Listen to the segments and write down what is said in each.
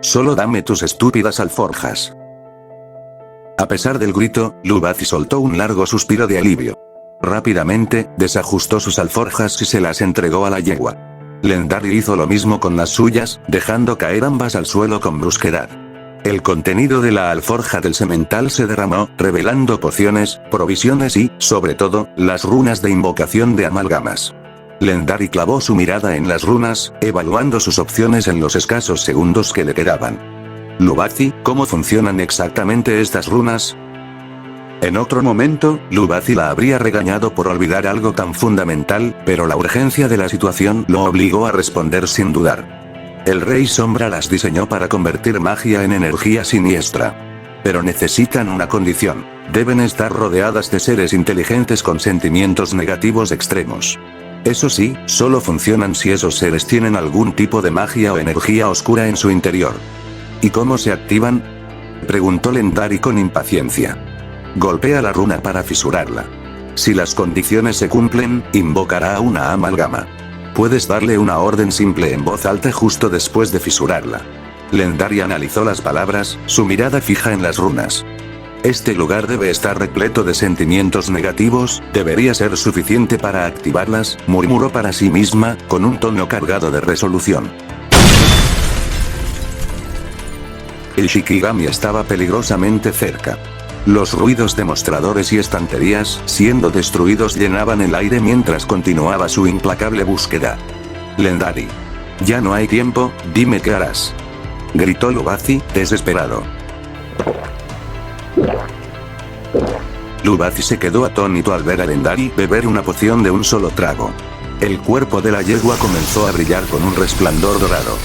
Solo dame tus estúpidas alforjas. A pesar del grito, Lubazi soltó un largo suspiro de alivio. Rápidamente, desajustó sus alforjas y se las entregó a la yegua. Lendari hizo lo mismo con las suyas, dejando caer ambas al suelo con brusquedad. El contenido de la alforja del semental se derramó, revelando pociones, provisiones y, sobre todo, las runas de invocación de amalgamas. Lendari clavó su mirada en las runas, evaluando sus opciones en los escasos segundos que le quedaban. Lubazi, ¿cómo funcionan exactamente estas runas? En otro momento, Lubazi la habría regañado por olvidar algo tan fundamental, pero la urgencia de la situación lo obligó a responder sin dudar. El Rey Sombra las diseñó para convertir magia en energía siniestra. Pero necesitan una condición: deben estar rodeadas de seres inteligentes con sentimientos negativos extremos. Eso sí, solo funcionan si esos seres tienen algún tipo de magia o energía oscura en su interior. ¿Y cómo se activan?, preguntó Lendari con impaciencia. Golpea la runa para fisurarla. Si las condiciones se cumplen, invocará una amalgama. Puedes darle una orden simple en voz alta justo después de fisurarla. Lendari analizó las palabras, su mirada fija en las runas. Este lugar debe estar repleto de sentimientos negativos, debería ser suficiente para activarlas, murmuró para sí misma, con un tono cargado de resolución. El Shikigami estaba peligrosamente cerca. Los ruidos de mostradores y estanterías siendo destruidos llenaban el aire mientras continuaba su implacable búsqueda. Lendari. Ya no hay tiempo, dime qué harás. Gritó Lubazi, desesperado. Lubazi se quedó atónito al ver a Lendari beber una poción de un solo trago. El cuerpo de la yegua comenzó a brillar con un resplandor dorado.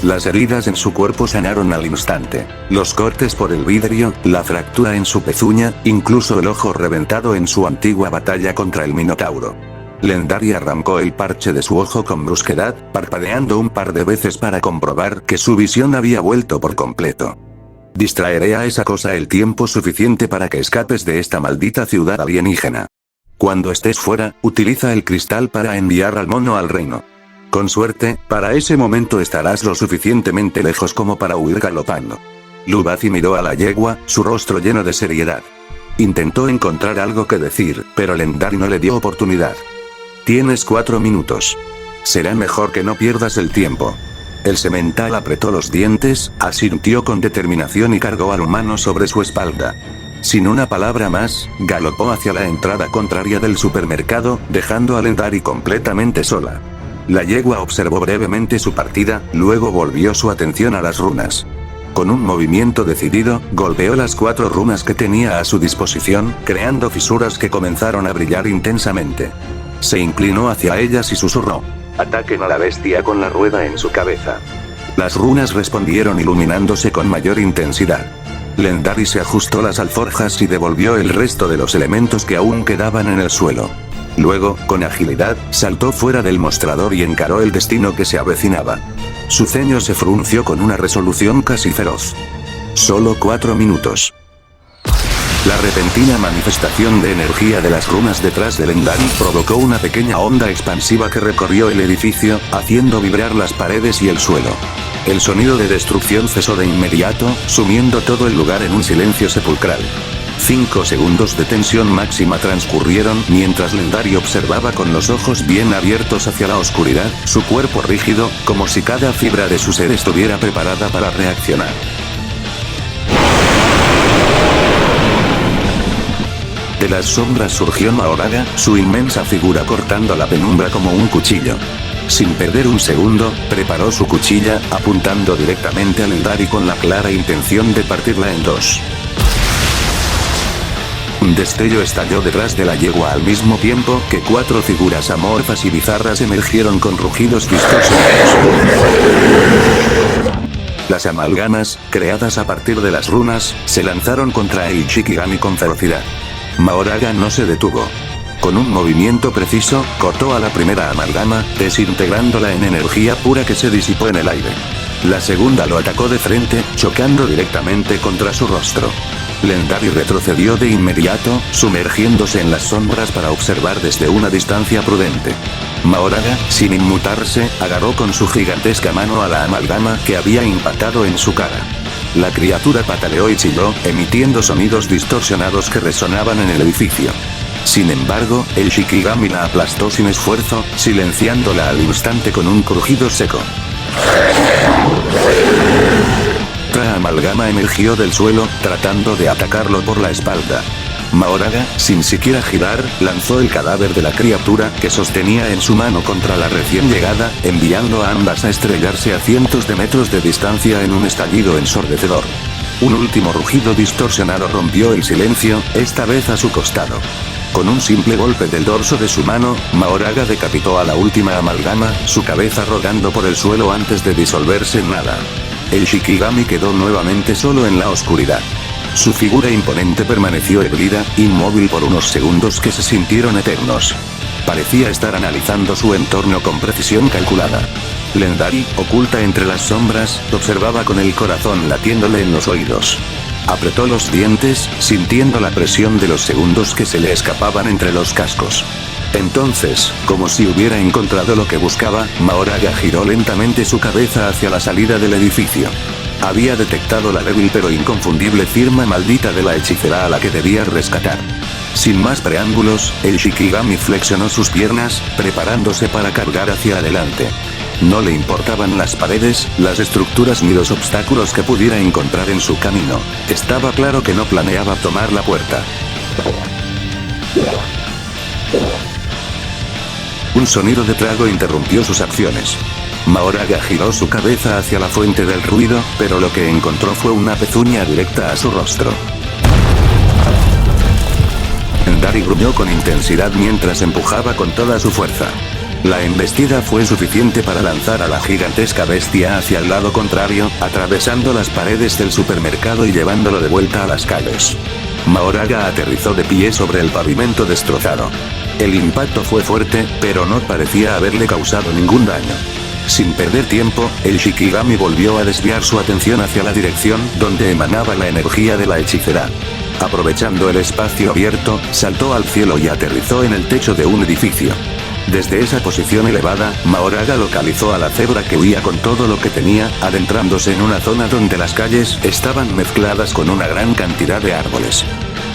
Las heridas en su cuerpo sanaron al instante. Los cortes por el vidrio, la fractura en su pezuña, incluso el ojo reventado en su antigua batalla contra el Minotauro. Lendari arrancó el parche de su ojo con brusquedad, parpadeando un par de veces para comprobar que su visión había vuelto por completo. Distraeré a esa cosa el tiempo suficiente para que escapes de esta maldita ciudad alienígena. Cuando estés fuera, utiliza el cristal para enviar al mono al reino. Con suerte, para ese momento estarás lo suficientemente lejos como para huir galopando. Lubazi miró a la yegua, su rostro lleno de seriedad. Intentó encontrar algo que decir, pero Lendari no le dio oportunidad. Tienes 4 minutos. Será mejor que no pierdas el tiempo. El semental apretó los dientes, asintió con determinación y cargó al humano sobre su espalda. Sin una palabra más, galopó hacia la entrada contraria del supermercado, dejando a Lendari completamente sola. La yegua observó brevemente su partida, luego volvió su atención a las runas. Con un movimiento decidido, golpeó las 4 runas que tenía a su disposición, creando fisuras que comenzaron a brillar intensamente. Se inclinó hacia ellas y susurró: «Ataquen a la bestia con la rueda en su cabeza». Las runas respondieron iluminándose con mayor intensidad. Lendari se ajustó las alforjas y devolvió el resto de los elementos que aún quedaban en el suelo. Luego, con agilidad, saltó fuera del mostrador y encaró el destino que se avecinaba. Su ceño se frunció con una resolución casi feroz. Solo 4 minutos. La repentina manifestación de energía de las runas detrás de Lendari provocó una pequeña onda expansiva que recorrió el edificio, haciendo vibrar las paredes y el suelo. El sonido de destrucción cesó de inmediato, sumiendo todo el lugar en un silencio sepulcral. 5 segundos de tensión máxima transcurrieron mientras Lendari observaba con los ojos bien abiertos hacia la oscuridad, su cuerpo rígido, como si cada fibra de su ser estuviera preparada para reaccionar. De las sombras surgió Mahoraga, su inmensa figura cortando la penumbra como un cuchillo. Sin perder un segundo, preparó su cuchilla, apuntando directamente a Lendari con la clara intención de partirla en dos. Un destello estalló detrás de la yegua al mismo tiempo que 4 figuras amorfas y bizarras emergieron con rugidos vistosos. Las amalgamas, creadas a partir de las runas, se lanzaron contra el Shikigami con ferocidad. Mahoraga no se detuvo. Con un movimiento preciso, cortó a la primera amalgama, desintegrándola en energía pura que se disipó en el aire. La segunda lo atacó de frente, chocando directamente contra su rostro. Lendari retrocedió de inmediato, sumergiéndose en las sombras para observar desde una distancia prudente. Mahoraga, sin inmutarse, agarró con su gigantesca mano a la amalgama que había impactado en su cara. La criatura pataleó y chilló, emitiendo sonidos distorsionados que resonaban en el edificio. Sin embargo, el Shikigami la aplastó sin esfuerzo, silenciándola al instante con un crujido seco. Otra amalgama emergió del suelo, tratando de atacarlo por la espalda. Mahoraga, sin siquiera girar, lanzó el cadáver de la criatura que sostenía en su mano contra la recién llegada, enviando a ambas a estrellarse a cientos de metros de distancia en un estallido ensordecedor. Un último rugido distorsionado rompió el silencio, esta vez a su costado. Con un simple golpe del dorso de su mano, Mahoraga decapitó a la última amalgama, su cabeza rodando por el suelo antes de disolverse en nada. El Shikigami quedó nuevamente solo en la oscuridad. Su figura imponente permaneció erguida, inmóvil por unos segundos que se sintieron eternos. Parecía estar analizando su entorno con precisión calculada. Lendari, oculta entre las sombras, observaba con el corazón latiéndole en los oídos. Apretó los dientes, sintiendo la presión de los segundos que se le escapaban entre los cascos. Entonces, como si hubiera encontrado lo que buscaba, Mahoraga giró lentamente su cabeza hacia la salida del edificio. Había detectado la débil pero inconfundible firma maldita de la hechicera a la que debía rescatar. Sin más preámbulos, el Shikigami flexionó sus piernas, preparándose para cargar hacia adelante. No le importaban las paredes, las estructuras ni los obstáculos que pudiera encontrar en su camino. Estaba claro que no planeaba tomar la puerta. Un sonido de trago interrumpió sus acciones. Mahoraga giró su cabeza hacia la fuente del ruido, pero lo que encontró fue una pezuña directa a su rostro. Lendari gruñó con intensidad mientras empujaba con toda su fuerza. La embestida fue suficiente para lanzar a la gigantesca bestia hacia el lado contrario, atravesando las paredes del supermercado y llevándolo de vuelta a las calles. Mahoraga aterrizó de pie sobre el pavimento destrozado. El impacto fue fuerte, pero no parecía haberle causado ningún daño. Sin perder tiempo, el Shikigami volvió a desviar su atención hacia la dirección donde emanaba la energía de la hechicera. Aprovechando el espacio abierto, saltó al cielo y aterrizó en el techo de un edificio. Desde esa posición elevada, Mahoraga localizó a la cebra que huía con todo lo que tenía, adentrándose en una zona donde las calles estaban mezcladas con una gran cantidad de árboles.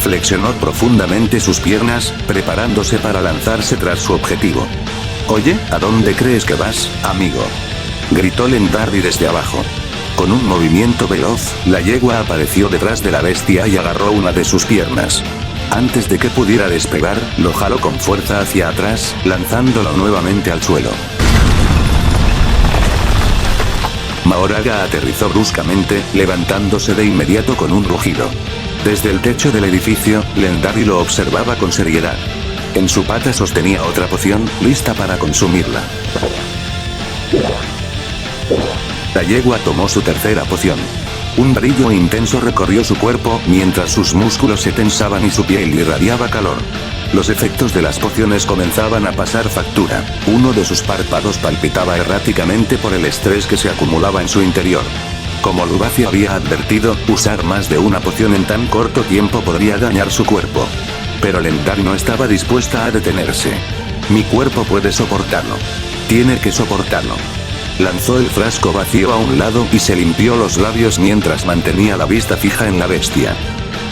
Flexionó profundamente sus piernas, preparándose para lanzarse tras su objetivo. «Oye, ¿a dónde crees que vas, amigo?», gritó Lendari desde abajo. Con un movimiento veloz, la yegua apareció detrás de la bestia y agarró una de sus piernas. Antes de que pudiera despegar, lo jaló con fuerza hacia atrás, lanzándolo nuevamente al suelo. Mahoraga aterrizó bruscamente, levantándose de inmediato con un rugido. Desde el techo del edificio, Lendari lo observaba con seriedad. En su pata sostenía otra poción, lista para consumirla. La yegua tomó su tercera poción. Un brillo intenso recorrió su cuerpo, mientras sus músculos se tensaban y su piel irradiaba calor. Los efectos de las pociones comenzaban a pasar factura. Uno de sus párpados palpitaba erráticamente por el estrés que se acumulaba en su interior. Como Lubacio había advertido, usar más de una poción en tan corto tiempo podría dañar su cuerpo. Pero Lendari no estaba dispuesta a detenerse. «Mi cuerpo puede soportarlo. Tiene que soportarlo». Lanzó el frasco vacío a un lado y se limpió los labios mientras mantenía la vista fija en la bestia.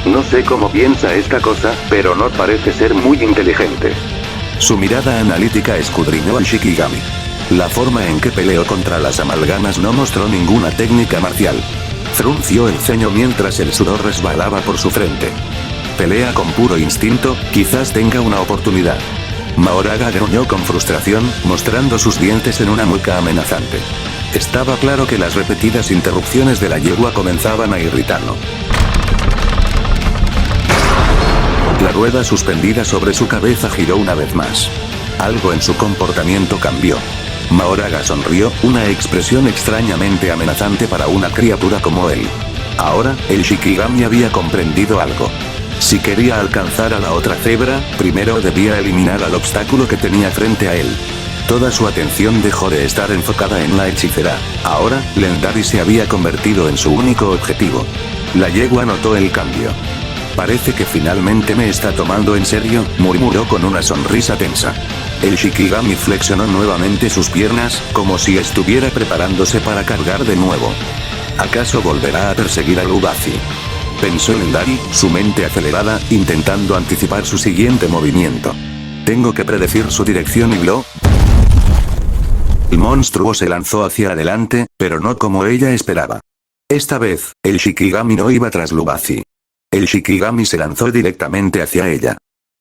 «No sé cómo piensa esta cosa, pero no parece ser muy inteligente». Su mirada analítica escudriñó al Shikigami. La forma en que peleó contra las amalgamas no mostró ninguna técnica marcial. Frunció el ceño mientras el sudor resbalaba por su frente. «Pelea con puro instinto, quizás tenga una oportunidad». Mahoraga gruñó con frustración, mostrando sus dientes en una mueca amenazante. Estaba claro que las repetidas interrupciones de la yegua comenzaban a irritarlo. La rueda suspendida sobre su cabeza giró una vez más. Algo en su comportamiento cambió. Mahoraga sonrió, una expresión extrañamente amenazante para una criatura como él. Ahora, el Shikigami había comprendido algo. Si quería alcanzar a la otra cebra, primero debía eliminar al obstáculo que tenía frente a él. Toda su atención dejó de estar enfocada en la hechicera. Ahora, Lendari se había convertido en su único objetivo. La yegua notó el cambio. «Parece que finalmente me está tomando en serio», murmuró con una sonrisa tensa. El Shikigami flexionó nuevamente sus piernas, como si estuviera preparándose para cargar de nuevo. ¿Acaso volverá a perseguir a Lubazi? Pensó Lendari, su mente acelerada, intentando anticipar su siguiente movimiento. Tengo que predecir su dirección y lo... El monstruo se lanzó hacia adelante, pero no como ella esperaba. Esta vez, el Shikigami no iba tras Lubazi. El Shikigami se lanzó directamente hacia ella.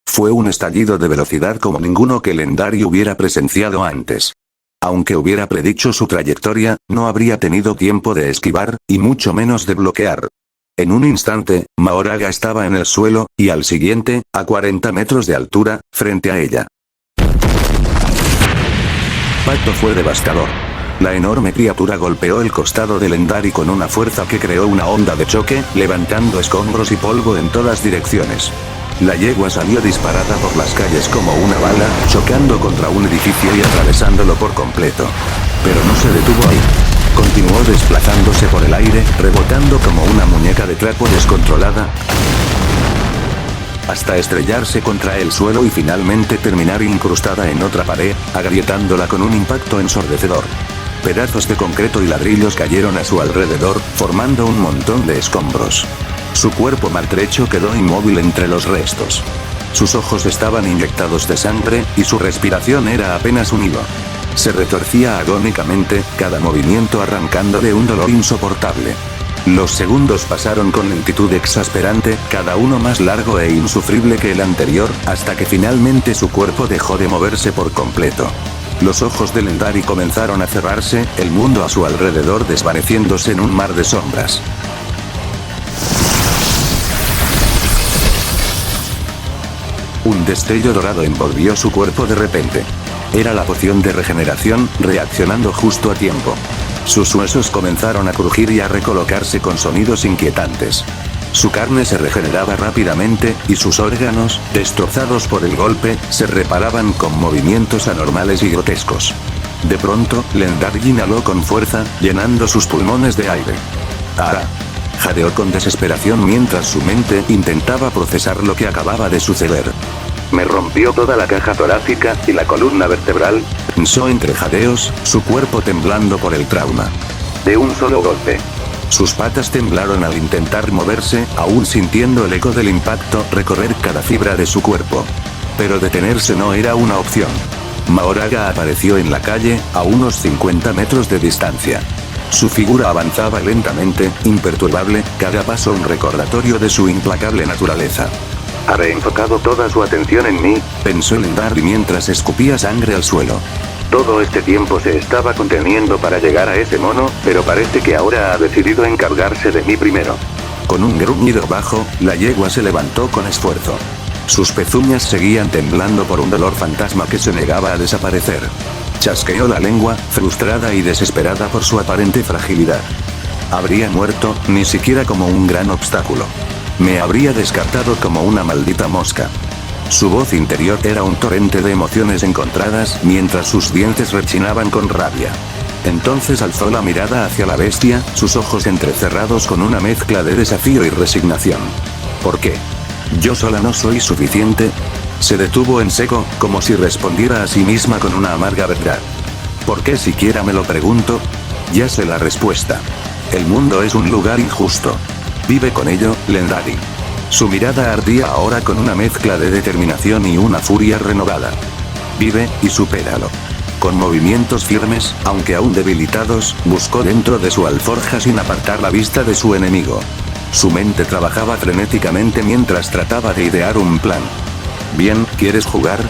Fue un estallido de velocidad como ninguno que Lendari hubiera presenciado antes. Aunque hubiera predicho su trayectoria, no habría tenido tiempo de esquivar, y mucho menos de bloquear. En un instante, Mahoraga estaba en el suelo, y al siguiente, a 40 metros de altura, frente a ella. El impacto fue devastador. La enorme criatura golpeó el costado de Lendari con una fuerza que creó una onda de choque, levantando escombros y polvo en todas direcciones. La yegua salió disparada por las calles como una bala, chocando contra un edificio y atravesándolo por completo. Pero no se detuvo ahí. Continuó desplazándose por el aire, rebotando como una muñeca de trapo descontrolada, hasta estrellarse contra el suelo y finalmente terminar incrustada en otra pared, agrietándola con un impacto ensordecedor. Pedazos de concreto y ladrillos cayeron a su alrededor, formando un montón de escombros. Su cuerpo maltrecho quedó inmóvil entre los restos. Sus ojos estaban inyectados de sangre, y su respiración era apenas un hilo. Se retorcía agónicamente, cada movimiento arrancándole un dolor insoportable. Los segundos pasaron con lentitud exasperante, cada uno más largo e insufrible que el anterior, hasta que finalmente su cuerpo dejó de moverse por completo. Los ojos de Lendari comenzaron a cerrarse, el mundo a su alrededor desvaneciéndose en un mar de sombras. Un destello dorado envolvió su cuerpo de repente. Era la poción de regeneración, reaccionando justo a tiempo. Sus huesos comenzaron a crujir y a recolocarse con sonidos inquietantes. Su carne se regeneraba rápidamente, y sus órganos, destrozados por el golpe, se reparaban con movimientos anormales y grotescos. De pronto, Lendari inhaló con fuerza, llenando sus pulmones de aire. ¡Ah! Jadeó con desesperación mientras su mente intentaba procesar lo que acababa de suceder. Me rompió toda la caja torácica y la columna vertebral, pensó entre jadeos, su cuerpo temblando por el trauma. de un solo golpe. Sus patas temblaron al intentar moverse, aún sintiendo el eco del impacto recorrer cada fibra de su cuerpo. Pero detenerse no era una opción. Mahoraga apareció en la calle, a unos 50 metros de distancia. Su figura avanzaba lentamente, imperturbable, cada paso un recordatorio de su implacable naturaleza. Ha reenfocado toda su atención en mí, pensó Lendari mientras escupía sangre al suelo. Todo este tiempo se estaba conteniendo para llegar a ese mono, pero parece que ahora ha decidido encargarse de mí primero. Con un gruñido bajo, la yegua se levantó con esfuerzo. Sus pezuñas seguían temblando por un dolor fantasma que se negaba a desaparecer. Chasqueó la lengua, frustrada y desesperada por su aparente fragilidad. Habría muerto, ni siquiera como un gran obstáculo. Me habría descartado como una maldita mosca. Su voz interior era un torrente de emociones encontradas, mientras sus dientes rechinaban con rabia. Entonces alzó la mirada hacia la bestia, sus ojos entrecerrados con una mezcla de desafío y resignación. ¿Por qué? ¿Yo sola no soy suficiente? Se detuvo en seco, como si respondiera a sí misma con una amarga verdad. ¿Por qué siquiera me lo pregunto? Ya sé la respuesta. El mundo es un lugar injusto. Vive con ello, Lendari. Su mirada ardía ahora con una mezcla de determinación y una furia renovada. Vive, y supéralo. Con movimientos firmes, aunque aún debilitados, buscó dentro de su alforja sin apartar la vista de su enemigo. Su mente trabajaba frenéticamente mientras trataba de idear un plan. «Bien, ¿quieres jugar?»,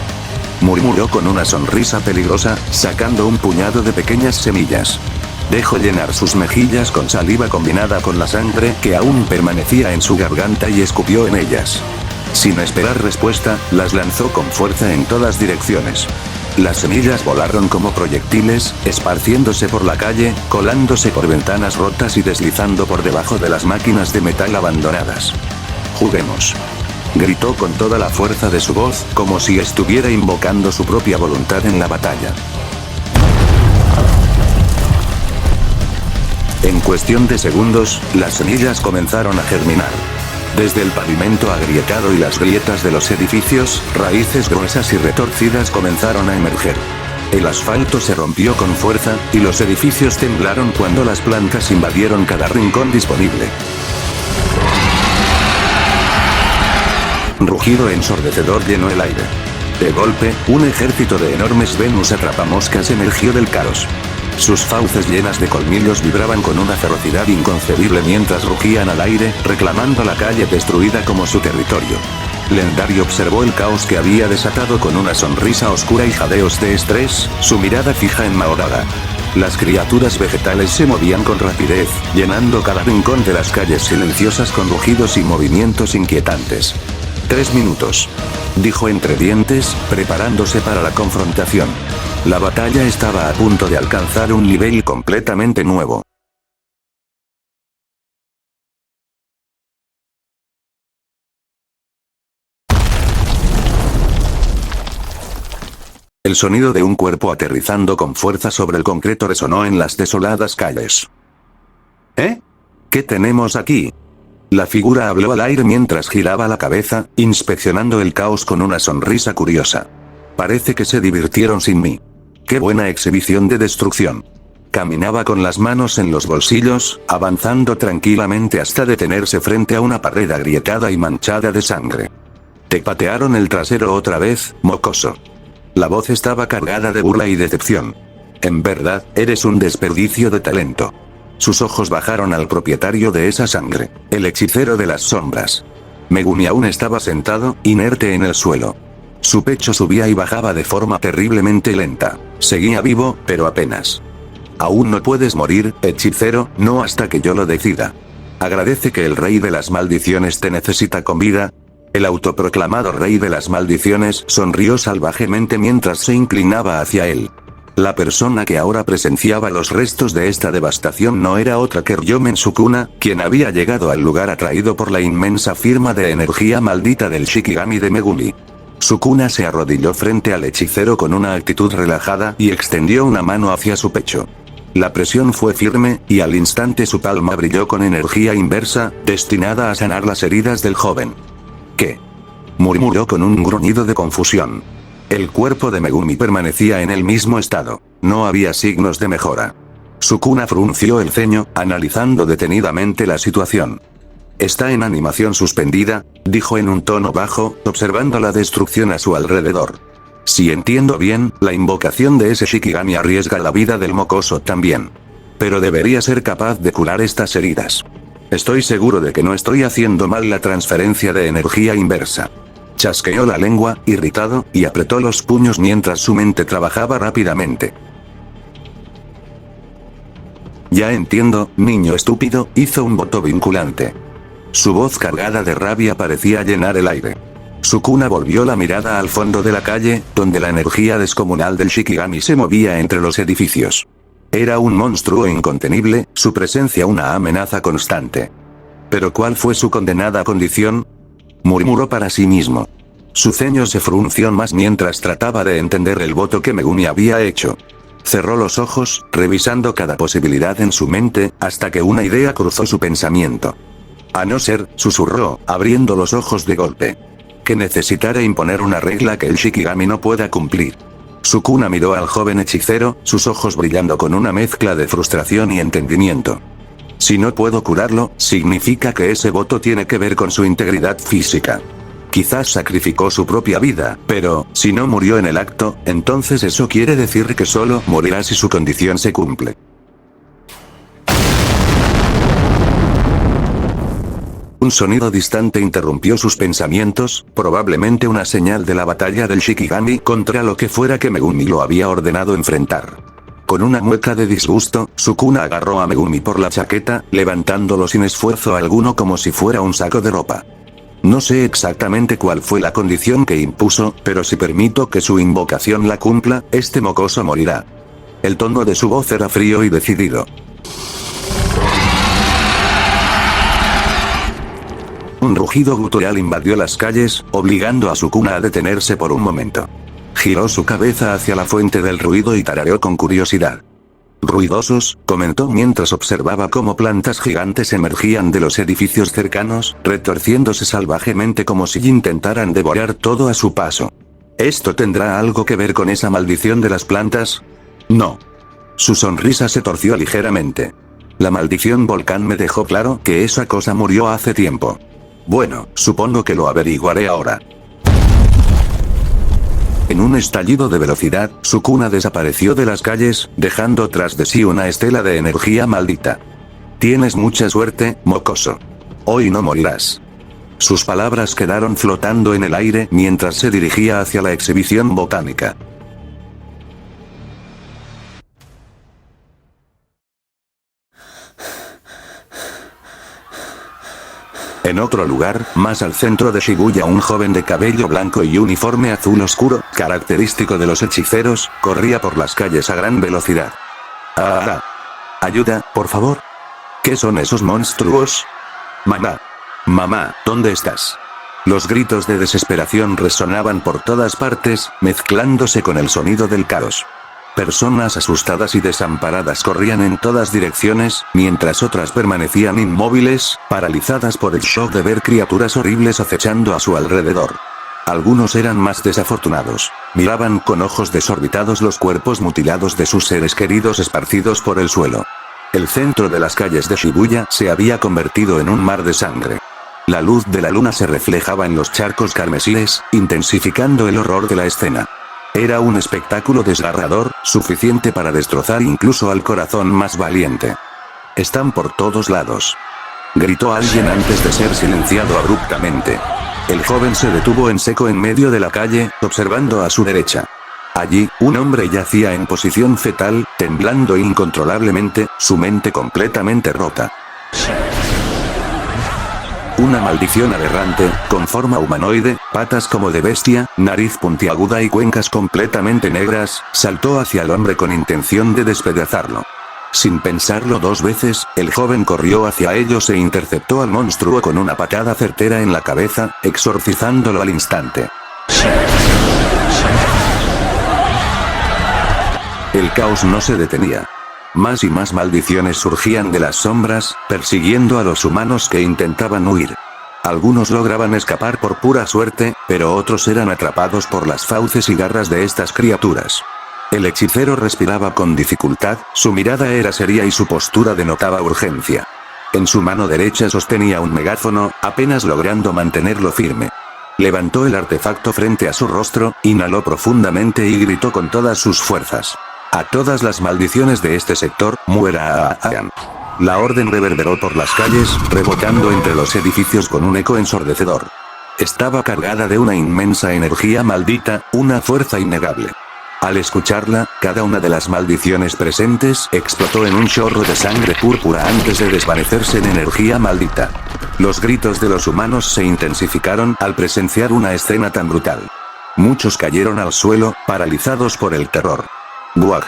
murmuró con una sonrisa peligrosa, sacando un puñado de pequeñas semillas. Dejó llenar sus mejillas con saliva combinada con la sangre que aún permanecía en su garganta y escupió en ellas. Sin esperar respuesta, las lanzó con fuerza en todas direcciones. Las semillas volaron como proyectiles, esparciéndose por la calle, colándose por ventanas rotas y deslizando por debajo de las máquinas de metal abandonadas. «Juguemos», gritó con toda la fuerza de su voz, como si estuviera invocando su propia voluntad en la batalla. En cuestión de segundos, las semillas comenzaron a germinar. Desde el pavimento agrietado y las grietas de los edificios, raíces gruesas y retorcidas comenzaron a emerger. El asfalto se rompió con fuerza, y los edificios temblaron cuando las plantas invadieron cada rincón disponible. Un rugido ensordecedor llenó el aire. De golpe, un ejército de enormes Venus atrapamoscas emergió del caos. Sus fauces llenas de colmillos vibraban con una ferocidad inconcebible mientras rugían al aire, reclamando la calle destruida como su territorio. Legendary observó el caos que había desatado con una sonrisa oscura y jadeos de estrés, su mirada fija en Maorada. Las criaturas vegetales se movían con rapidez, llenando cada rincón de las calles silenciosas con rugidos y movimientos inquietantes. 3 minutos. Dijo entre dientes, preparándose para la confrontación. La batalla estaba a punto de alcanzar un nivel completamente nuevo. El sonido de un cuerpo aterrizando con fuerza sobre el concreto resonó en las desoladas calles. ¿Eh? ¿Qué tenemos aquí? La figura habló al aire mientras giraba la cabeza, inspeccionando el caos con una sonrisa curiosa. Parece que se divirtieron sin mí. ¡Qué buena exhibición de destrucción! Caminaba con las manos en los bolsillos, avanzando tranquilamente hasta detenerse frente a una pared agrietada y manchada de sangre. ¿Te patearon el trasero otra vez, mocoso? La voz estaba cargada de burla y decepción. En verdad, eres un desperdicio de talento. Sus ojos bajaron al propietario de esa sangre, el hechicero de las sombras. Megumi aún estaba sentado, inerte en el suelo. Su pecho subía y bajaba de forma terriblemente lenta. Seguía vivo, pero apenas. Aún no puedes morir, hechicero, no hasta que yo lo decida. Agradece que el rey de las maldiciones te necesita con vida. El autoproclamado rey de las maldiciones sonrió salvajemente mientras se inclinaba hacia él. La persona que ahora presenciaba los restos de esta devastación no era otra que Ryomen Sukuna, quien había llegado al lugar atraído por la inmensa firma de energía maldita del Shikigami de Megumi. Sukuna se arrodilló frente al hechicero con una actitud relajada y extendió una mano hacia su pecho. La presión fue firme, y al instante su palma brilló con energía inversa, destinada a sanar las heridas del joven. ¿Qué? Murmuró con un gruñido de confusión. El cuerpo de Megumi permanecía en el mismo estado. No había signos de mejora. Sukuna frunció el ceño, analizando detenidamente la situación. Está en animación suspendida, dijo en un tono bajo, observando la destrucción a su alrededor. Si entiendo bien, la invocación de ese Shikigami arriesga la vida del mocoso también. Pero debería ser capaz de curar estas heridas. Estoy seguro de que no estoy haciendo mal la transferencia de energía inversa. Chasqueó la lengua, irritado, y apretó los puños mientras su mente trabajaba rápidamente. Ya entiendo, niño estúpido, hizo un voto vinculante. Su voz cargada de rabia parecía llenar el aire. Sukuna volvió la mirada al fondo de la calle, donde la energía descomunal del Shikigami se movía entre los edificios. Era un monstruo incontenible, su presencia una amenaza constante. ¿Pero cuál fue su condenada condición? Murmuró para sí mismo. Su ceño se frunció más mientras trataba de entender el voto que Megumi había hecho. Cerró los ojos, revisando cada posibilidad en su mente, hasta que una idea cruzó su pensamiento. A no ser, susurró, abriendo los ojos de golpe, que necesitara imponer una regla que el Shikigami no pueda cumplir. Sukuna miró al joven hechicero, sus ojos brillando con una mezcla de frustración y entendimiento. Si no puedo curarlo, significa que ese voto tiene que ver con su integridad física. Quizás sacrificó su propia vida, pero, si no murió en el acto, entonces eso quiere decir que solo morirá si su condición se cumple. Un sonido distante interrumpió sus pensamientos, probablemente una señal de la batalla del Shikigami contra lo que fuera que Megumi lo había ordenado enfrentar. Con una mueca de disgusto, Sukuna agarró a Megumi por la chaqueta, levantándolo sin esfuerzo alguno como si fuera un saco de ropa. No sé exactamente cuál fue la condición que impuso, pero si permito que su invocación la cumpla, este mocoso morirá. El tono de su voz era frío y decidido. Un rugido gutural invadió las calles, obligando a Sukuna a detenerse por un momento. Giró su cabeza hacia la fuente del ruido y tarareó con curiosidad. ruidosos, comentó mientras observaba cómo plantas gigantes emergían de los edificios cercanos, retorciéndose salvajemente como si intentaran devorar todo a su paso. ¿Esto tendrá algo que ver con esa maldición de las plantas? No. Su sonrisa se torció ligeramente. La maldición volcán me dejó claro que esa cosa murió hace tiempo. Bueno, supongo que lo averiguaré ahora. En un estallido de velocidad, Sukuna desapareció de las calles, dejando tras de sí una estela de energía maldita. Tienes mucha suerte, mocoso. Hoy no morirás. Sus palabras quedaron flotando en el aire mientras se dirigía hacia la exhibición botánica. En otro lugar, más al centro de Shibuya, un joven de cabello blanco y uniforme azul oscuro, característico de los hechiceros, corría por las calles a gran velocidad. ¡Ah! ¡Ayuda, por favor! ¿Qué son esos monstruos? ¡Mamá! ¡Mamá, ¿dónde estás? Los gritos de desesperación resonaban por todas partes, mezclándose con el sonido del caos. Personas asustadas y desamparadas corrían en todas direcciones, mientras otras permanecían inmóviles, paralizadas por el shock de ver criaturas horribles acechando a su alrededor. Algunos eran más desafortunados. Miraban con ojos desorbitados los cuerpos mutilados de sus seres queridos esparcidos por el suelo. El centro de las calles de Shibuya se había convertido en un mar de sangre. La luz de la luna se reflejaba en los charcos carmesíes, intensificando el horror de la escena. Era un espectáculo desgarrador, suficiente para destrozar incluso al corazón más valiente. «Están por todos lados», gritó alguien antes de ser silenciado abruptamente. El joven se detuvo en seco en medio de la calle, observando a su derecha. Allí, un hombre yacía en posición fetal, temblando incontrolablemente, su mente completamente rota. Una maldición aberrante, con forma humanoide, patas como de bestia, nariz puntiaguda y cuencas completamente negras, saltó hacia el hombre con intención de despedazarlo. Sin pensarlo dos veces, el joven corrió hacia ellos e interceptó al monstruo con una patada certera en la cabeza, exorcizándolo al instante. El caos no se detenía. Más y más maldiciones surgían de las sombras, persiguiendo a los humanos que intentaban huir. Algunos lograban escapar por pura suerte, pero otros eran atrapados por las fauces y garras de estas criaturas. El hechicero respiraba con dificultad, su mirada era seria y su postura denotaba urgencia. En su mano derecha sostenía un megáfono, apenas logrando mantenerlo firme. Levantó el artefacto frente a su rostro, inhaló profundamente y gritó con todas sus fuerzas. A todas las maldiciones de este sector, muera. La orden reverberó por las calles, rebotando entre los edificios con un eco ensordecedor. Estaba cargada de una inmensa energía maldita, una fuerza innegable. Al escucharla, cada una de las maldiciones presentes explotó en un chorro de sangre púrpura antes de desvanecerse en energía maldita. Los gritos de los humanos se intensificaron al presenciar una escena tan brutal. Muchos cayeron al suelo, paralizados por el terror. ¡Buah!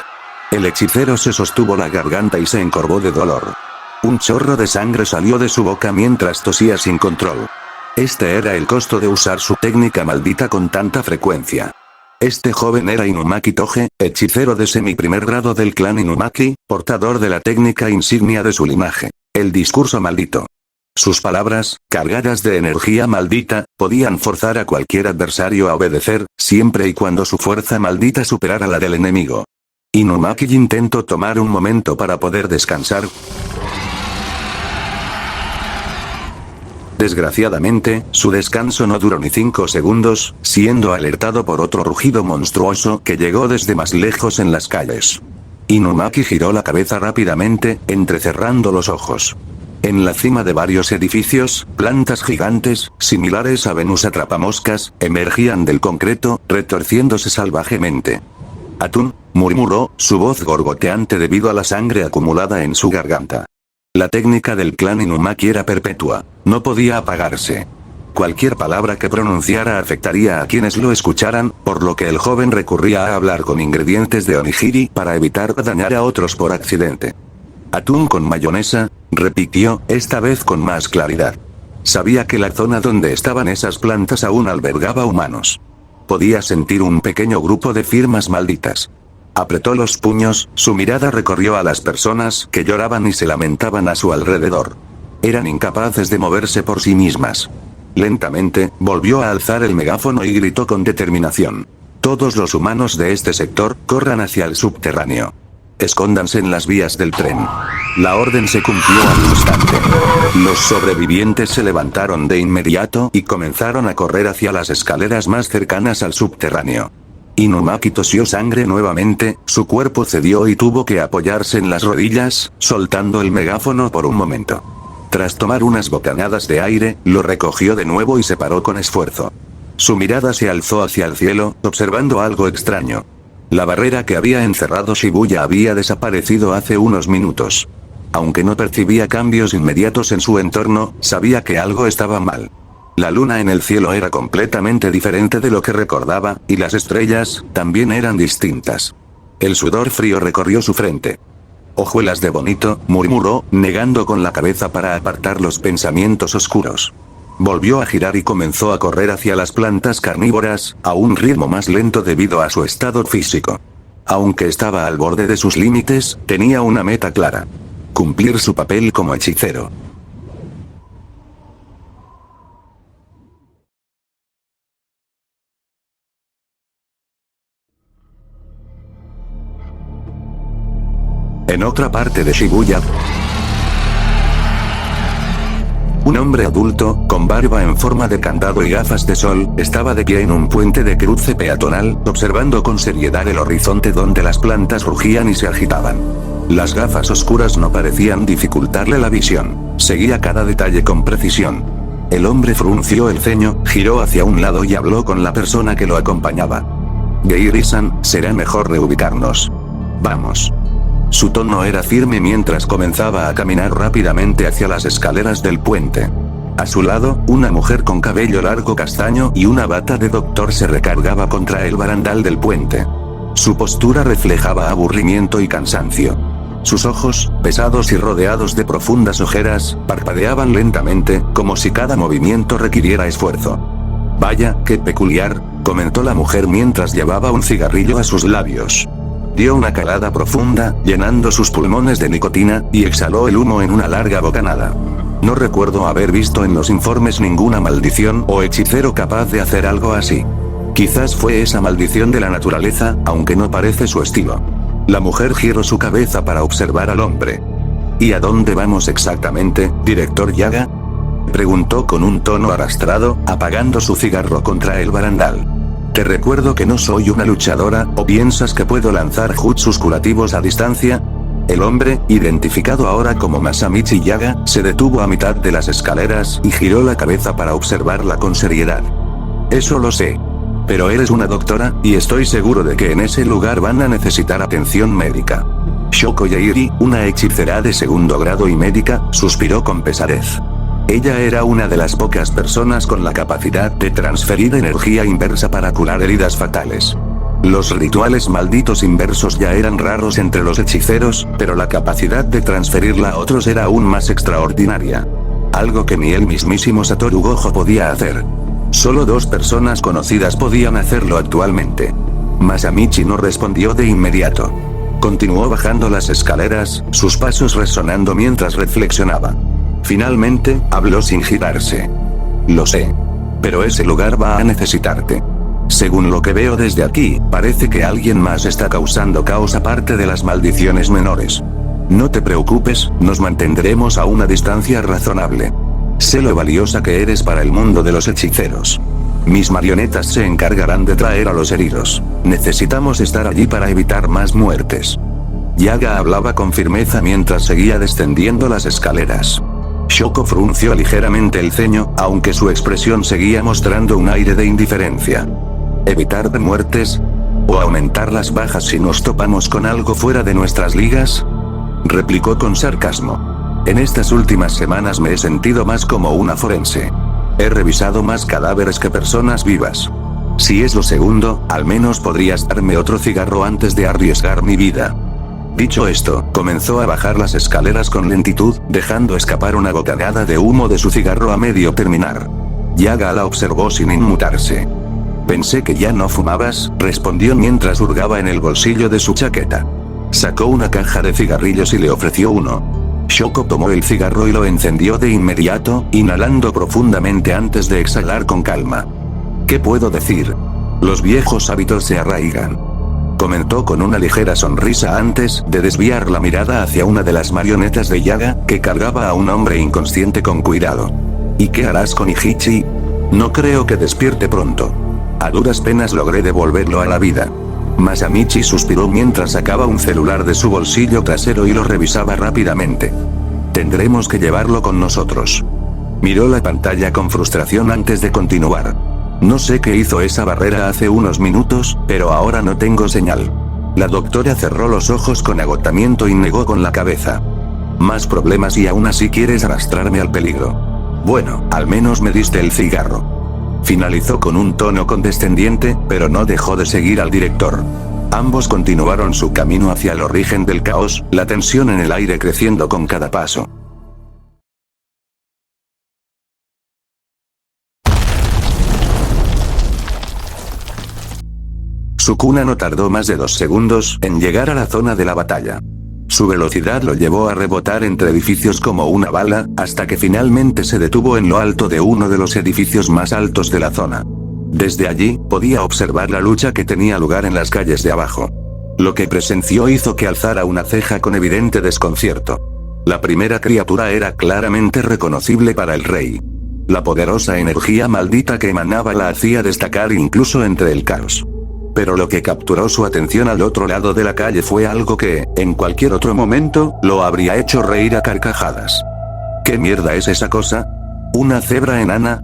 El hechicero se sostuvo la garganta y se encorvó de dolor. Un chorro de sangre salió de su boca mientras tosía sin control. Este era el costo de usar su técnica maldita con tanta frecuencia. Este joven era Inumaki Toge, hechicero de semi-primer grado del clan Inumaki, portador de la técnica insignia de su linaje, el discurso maldito. Sus palabras, cargadas de energía maldita, podían forzar a cualquier adversario a obedecer, siempre y cuando su fuerza maldita superara la del enemigo. Inumaki intentó tomar un momento para poder descansar. Desgraciadamente, su descanso no duró ni 5 segundos, siendo alertado por otro rugido monstruoso que llegó desde más lejos en las calles. Inumaki giró la cabeza rápidamente, entrecerrando los ojos. En la cima de varios edificios, plantas gigantes, similares a Venus atrapamoscas, emergían del concreto, retorciéndose salvajemente. «Atún», murmuró, su voz gorgoteante debido a la sangre acumulada en su garganta. La técnica del clan Inumaki era perpetua, no podía apagarse. Cualquier palabra que pronunciara afectaría a quienes lo escucharan, por lo que el joven recurría a hablar con ingredientes de onigiri para evitar dañar a otros por accidente. «Atún con mayonesa», repitió, esta vez con más claridad. Sabía que la zona donde estaban esas plantas aún albergaba humanos. Podía sentir un pequeño grupo de firmas malditas. Apretó los puños, su mirada recorrió a las personas que lloraban y se lamentaban a su alrededor. Eran incapaces de moverse por sí mismas. Lentamente, volvió a alzar el megáfono y gritó con determinación. Todos los humanos de este sector, corran hacia el subterráneo. Escóndanse en las vías del tren. La orden se cumplió al instante. Los sobrevivientes se levantaron de inmediato y comenzaron a correr hacia las escaleras más cercanas al subterráneo. Inumaki tosió sangre nuevamente, su cuerpo cedió y tuvo que apoyarse en las rodillas, soltando el megáfono por un momento. Tras tomar unas bocanadas de aire, lo recogió de nuevo y se paró con esfuerzo. Su mirada se alzó hacia el cielo, observando algo extraño. La barrera que había encerrado Shibuya había desaparecido hace unos minutos. Aunque no percibía cambios inmediatos en su entorno, sabía que algo estaba mal. La luna en el cielo era completamente diferente de lo que recordaba, y las estrellas también eran distintas. El sudor frío recorrió su frente. «Hojuelas de bonito», murmuró, negando con la cabeza para apartar los pensamientos oscuros. Volvió a girar y comenzó a correr hacia las plantas carnívoras, a un ritmo más lento debido a su estado físico. Aunque estaba al borde de sus límites, tenía una meta clara: cumplir su papel como hechicero. En otra parte de Shibuya, un hombre adulto, con barba en forma de candado y gafas de sol, estaba de pie en un puente de cruce peatonal, observando con seriedad el horizonte donde las plantas rugían y se agitaban. Las gafas oscuras no parecían dificultarle la visión. Seguía cada detalle con precisión. El hombre frunció el ceño, giró hacia un lado y habló con la persona que lo acompañaba. «Geiri-san, será mejor reubicarnos. Vamos». Su tono era firme mientras comenzaba a caminar rápidamente hacia las escaleras del puente. A su lado, una mujer con cabello largo castaño y una bata de doctor se recargaba contra el barandal del puente. Su postura reflejaba aburrimiento y cansancio. Sus ojos, pesados y rodeados de profundas ojeras, parpadeaban lentamente, como si cada movimiento requiriera esfuerzo. «Vaya, qué peculiar», comentó la mujer mientras llevaba un cigarrillo a sus labios. Dio una calada profunda, llenando sus pulmones de nicotina, y exhaló el humo en una larga bocanada. No recuerdo haber visto en los informes ninguna maldición o hechicero capaz de hacer algo así. Quizás fue esa maldición de la naturaleza, aunque no parece su estilo. La mujer giró su cabeza para observar al hombre. ¿Y a dónde vamos exactamente, director Yaga?, preguntó con un tono arrastrado, apagando su cigarro contra el barandal. «Te recuerdo que no soy una luchadora, ¿o piensas que puedo lanzar jutsus curativos a distancia?». El hombre, identificado ahora como Masamichi Yaga, se detuvo a mitad de las escaleras y giró la cabeza para observarla con seriedad. «Eso lo sé. Pero eres una doctora, y estoy seguro de que en ese lugar van a necesitar atención médica». Shoko Yairi, una hechicera de segundo grado y médica, suspiró con pesadez. Ella era una de las pocas personas con la capacidad de transferir energía inversa para curar heridas fatales. Los rituales malditos inversos ya eran raros entre los hechiceros, pero la capacidad de transferirla a otros era aún más extraordinaria. Algo que ni el mismísimo Satoru Gojo podía hacer. Solo 2 personas conocidas podían hacerlo actualmente. Masamichi no respondió de inmediato. Continuó bajando las escaleras, sus pasos resonando mientras reflexionaba. Finalmente, habló sin girarse. «Lo sé. Pero ese lugar va a necesitarte. Según lo que veo desde aquí, parece que alguien más está causando caos aparte de las maldiciones menores. No te preocupes, nos mantendremos a una distancia razonable. Sé lo valiosa que eres para el mundo de los hechiceros. Mis marionetas se encargarán de traer a los heridos. Necesitamos estar allí para evitar más muertes». Yaga hablaba con firmeza mientras seguía descendiendo las escaleras. Shoko frunció ligeramente el ceño, aunque su expresión seguía mostrando un aire de indiferencia. ¿Evitar muertes? ¿O aumentar las bajas si nos topamos con algo fuera de nuestras ligas?, replicó con sarcasmo. En estas últimas semanas me he sentido más como una forense. He revisado más cadáveres que personas vivas. Si es lo segundo, al menos podrías darme otro cigarro antes de arriesgar mi vida. Dicho esto, comenzó a bajar las escaleras con lentitud, dejando escapar una bocanada de humo de su cigarro a medio terminar. Yaga la observó sin inmutarse. Pensé que ya no fumabas, respondió mientras hurgaba en el bolsillo de su chaqueta. Sacó una caja de cigarrillos y le ofreció uno. Shoko tomó el cigarro y lo encendió de inmediato, inhalando profundamente antes de exhalar con calma. ¿Qué puedo decir? Los viejos hábitos se arraigan. Comentó con una ligera sonrisa antes de desviar la mirada hacia una de las marionetas de Yaga, que cargaba a un hombre inconsciente con cuidado. ¿Y qué harás con Ichichi? No creo que despierte pronto. A duras penas logré devolverlo a la vida. Masamichi suspiró mientras sacaba un celular de su bolsillo trasero y lo revisaba rápidamente. Tendremos que llevarlo con nosotros. Miró la pantalla con frustración antes de continuar. No sé qué hizo esa barrera hace unos minutos, pero ahora no tengo señal. La doctora cerró los ojos con agotamiento y negó con la cabeza. Más problemas y aún así quieres arrastrarme al peligro. Bueno, al menos me diste el cigarro. Finalizó con un tono condescendiente, pero no dejó de seguir al director. Ambos continuaron su camino hacia el origen del caos, la tensión en el aire creciendo con cada paso. Sukuna no tardó más de 2 segundos en llegar a la zona de la batalla. Su velocidad lo llevó a rebotar entre edificios como una bala, hasta que finalmente se detuvo en lo alto de uno de los edificios más altos de la zona. Desde allí, podía observar la lucha que tenía lugar en las calles de abajo. Lo que presenció hizo que alzara una ceja con evidente desconcierto. La primera criatura era claramente reconocible para el rey. La poderosa energía maldita que emanaba la hacía destacar incluso entre el caos. Pero lo que capturó su atención al otro lado de la calle fue algo que, en cualquier otro momento, lo habría hecho reír a carcajadas. ¿Qué mierda es esa cosa? ¿Una cebra enana?,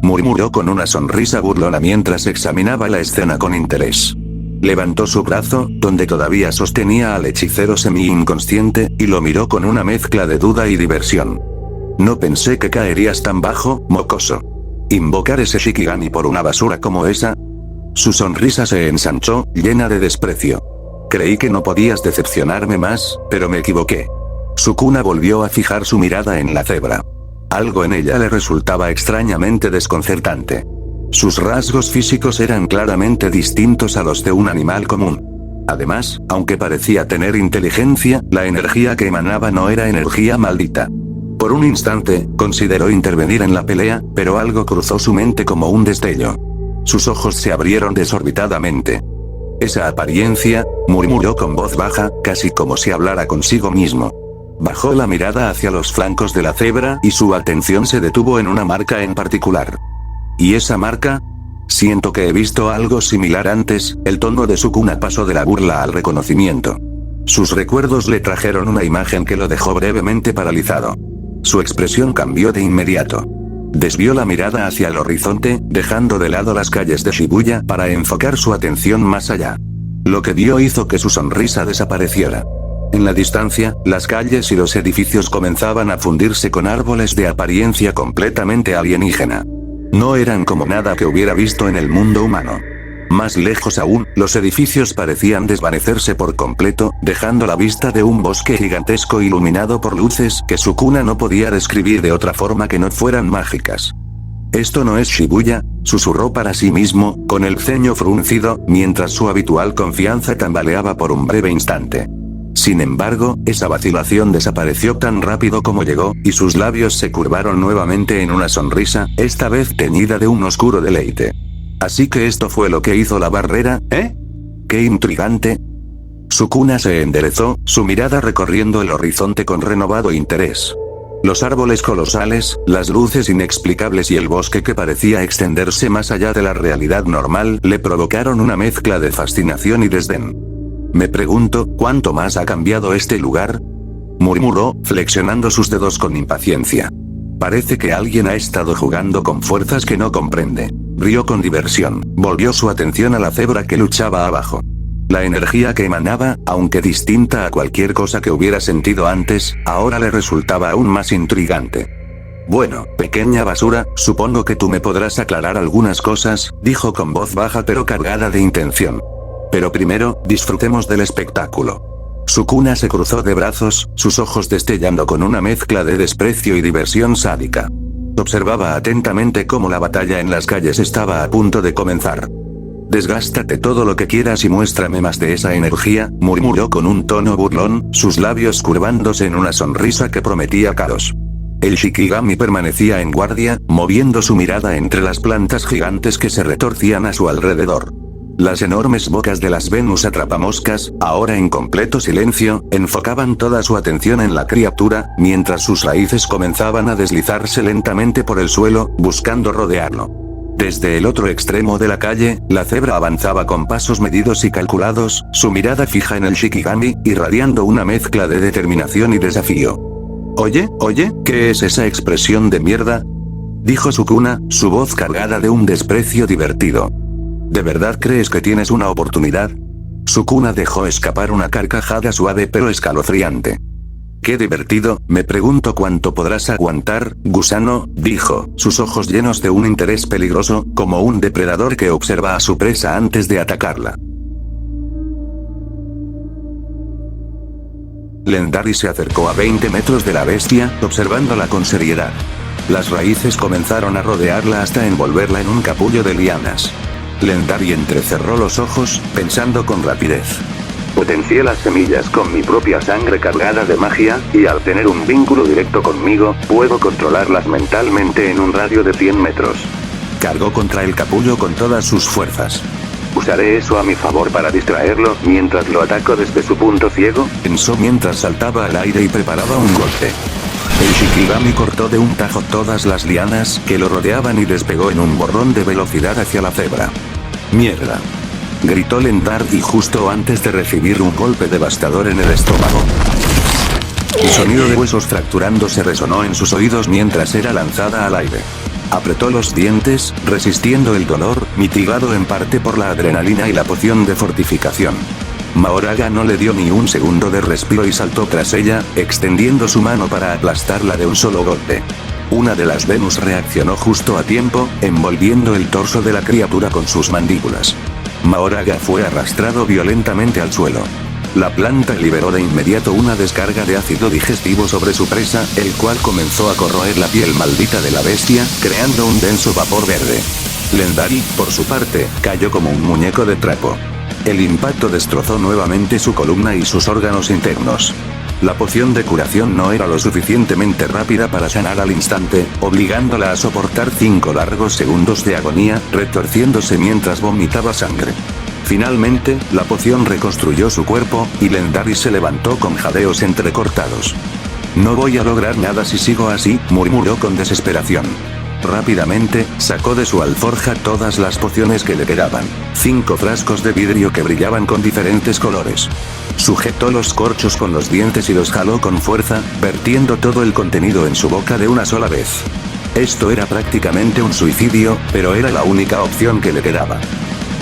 murmuró con una sonrisa burlona mientras examinaba la escena con interés. Levantó su brazo, donde todavía sostenía al hechicero semi-inconsciente, y lo miró con una mezcla de duda y diversión. No pensé que caerías tan bajo, mocoso. ¿Invocar ese Shikigami por una basura como esa? Su sonrisa se ensanchó, llena de desprecio. Creí que no podías decepcionarme más, pero me equivoqué. Sukuna volvió a fijar su mirada en la cebra. Algo en ella le resultaba extrañamente desconcertante. Sus rasgos físicos eran claramente distintos a los de un animal común. Además, aunque parecía tener inteligencia, la energía que emanaba no era energía maldita. Por un instante, consideró intervenir en la pelea, pero algo cruzó su mente como un destello. Sus ojos se abrieron desorbitadamente. Esa apariencia, murmuró con voz baja, casi como si hablara consigo mismo. Bajó la mirada hacia los flancos de la cebra y su atención se detuvo en una marca en particular. ¿Y esa marca? Siento que he visto algo similar antes. El tono de Sukuna pasó de la burla al reconocimiento. Sus recuerdos le trajeron una imagen que lo dejó brevemente paralizado. Su expresión cambió de inmediato. Desvió la mirada hacia el horizonte, dejando de lado las calles de Shibuya para enfocar su atención más allá. Lo que vio hizo que su sonrisa desapareciera. En la distancia, las calles y los edificios comenzaban a fundirse con árboles de apariencia completamente alienígena. No eran como nada que hubiera visto en el mundo humano. Más lejos aún, los edificios parecían desvanecerse por completo, dejando la vista de un bosque gigantesco iluminado por luces que Sukuna no podía describir de otra forma que no fueran mágicas. «Esto no es Shibuya», susurró para sí mismo, con el ceño fruncido, mientras su habitual confianza tambaleaba por un breve instante. Sin embargo, esa vacilación desapareció tan rápido como llegó, y sus labios se curvaron nuevamente en una sonrisa, esta vez teñida de un oscuro deleite. Así que esto fue lo que hizo la barrera, ¿eh? ¡Qué intrigante! Sukuna se enderezó, su mirada recorriendo el horizonte con renovado interés. Los árboles colosales, las luces inexplicables y el bosque que parecía extenderse más allá de la realidad normal le provocaron una mezcla de fascinación y desdén. Me pregunto, ¿cuánto más ha cambiado este lugar?, murmuró, flexionando sus dedos con impaciencia. Parece que alguien ha estado jugando con fuerzas que no comprende. Rió con diversión, volvió su atención a la cebra que luchaba abajo. La energía que emanaba, aunque distinta a cualquier cosa que hubiera sentido antes, ahora le resultaba aún más intrigante. Bueno, pequeña basura, supongo que tú me podrás aclarar algunas cosas, dijo con voz baja pero cargada de intención. Pero primero, disfrutemos del espectáculo. Sukuna se cruzó de brazos, sus ojos destellando con una mezcla de desprecio y diversión sádica. Observaba atentamente cómo la batalla en las calles estaba a punto de comenzar. Desgástate todo lo que quieras y muéstrame más de esa energía, murmuró con un tono burlón, sus labios curvándose en una sonrisa que prometía caos. El Shikigami permanecía en guardia, moviendo su mirada entre las plantas gigantes que se retorcían a su alrededor. Las enormes bocas de las Venus atrapamoscas, ahora en completo silencio, enfocaban toda su atención en la criatura, mientras sus raíces comenzaban a deslizarse lentamente por el suelo, buscando rodearlo. Desde el otro extremo de la calle, la cebra avanzaba con pasos medidos y calculados, su mirada fija en el Shikigami, irradiando una mezcla de determinación y desafío. Oye, ¿qué es esa expresión de mierda? Dijo Sukuna, su voz cargada de un desprecio divertido. ¿De verdad crees que tienes una oportunidad? Sukuna dejó escapar una carcajada suave pero escalofriante. Qué divertido, me pregunto cuánto podrás aguantar, gusano, dijo, sus ojos llenos de un interés peligroso, como un depredador que observa a su presa antes de atacarla. Lendari se acercó a 20 metros de la bestia, observándola con seriedad. Las raíces comenzaron a rodearla hasta envolverla en un capullo de lianas. Lendari entrecerró los ojos, pensando con rapidez. Potencié las semillas con mi propia sangre cargada de magia, y al tener un vínculo directo conmigo, puedo controlarlas mentalmente en un radio de 100 metros. Cargó contra el capullo con todas sus fuerzas. ¿Usaré eso a mi favor para distraerlo, mientras lo ataco desde su punto ciego? Pensó mientras saltaba al aire y preparaba un golpe. El Shikigami cortó de un tajo todas las lianas que lo rodeaban y despegó en un borrón de velocidad hacia la cebra. ¡Mierda!, gritó Lendari justo antes de recibir un golpe devastador en el estómago. El sonido de huesos fracturándose resonó en sus oídos mientras era lanzada al aire. Apretó los dientes, resistiendo el dolor, mitigado en parte por la adrenalina y la poción de fortificación. Mahoraga no le dio ni un segundo de respiro y saltó tras ella, extendiendo su mano para aplastarla de un solo golpe. Una de las Venus reaccionó justo a tiempo, envolviendo el torso de la criatura con sus mandíbulas. Mahoraga fue arrastrado violentamente al suelo. La planta liberó de inmediato una descarga de ácido digestivo sobre su presa, el cual comenzó a corroer la piel maldita de la bestia, creando un denso vapor verde. Lendari, por su parte, cayó como un muñeco de trapo. El impacto destrozó nuevamente su columna y sus órganos internos. La poción de curación no era lo suficientemente rápida para sanar al instante, obligándola a soportar 5 largos segundos de agonía, retorciéndose mientras vomitaba sangre. Finalmente, la poción reconstruyó su cuerpo, y Lendari se levantó con jadeos entrecortados. No voy a lograr nada si sigo así, murmuró con desesperación. Rápidamente, sacó de su alforja todas las pociones que le quedaban, 5 frascos de vidrio que brillaban con diferentes colores. Sujetó los corchos con los dientes y los jaló con fuerza, vertiendo todo el contenido en su boca de una sola vez. Esto era prácticamente un suicidio, pero era la única opción que le quedaba.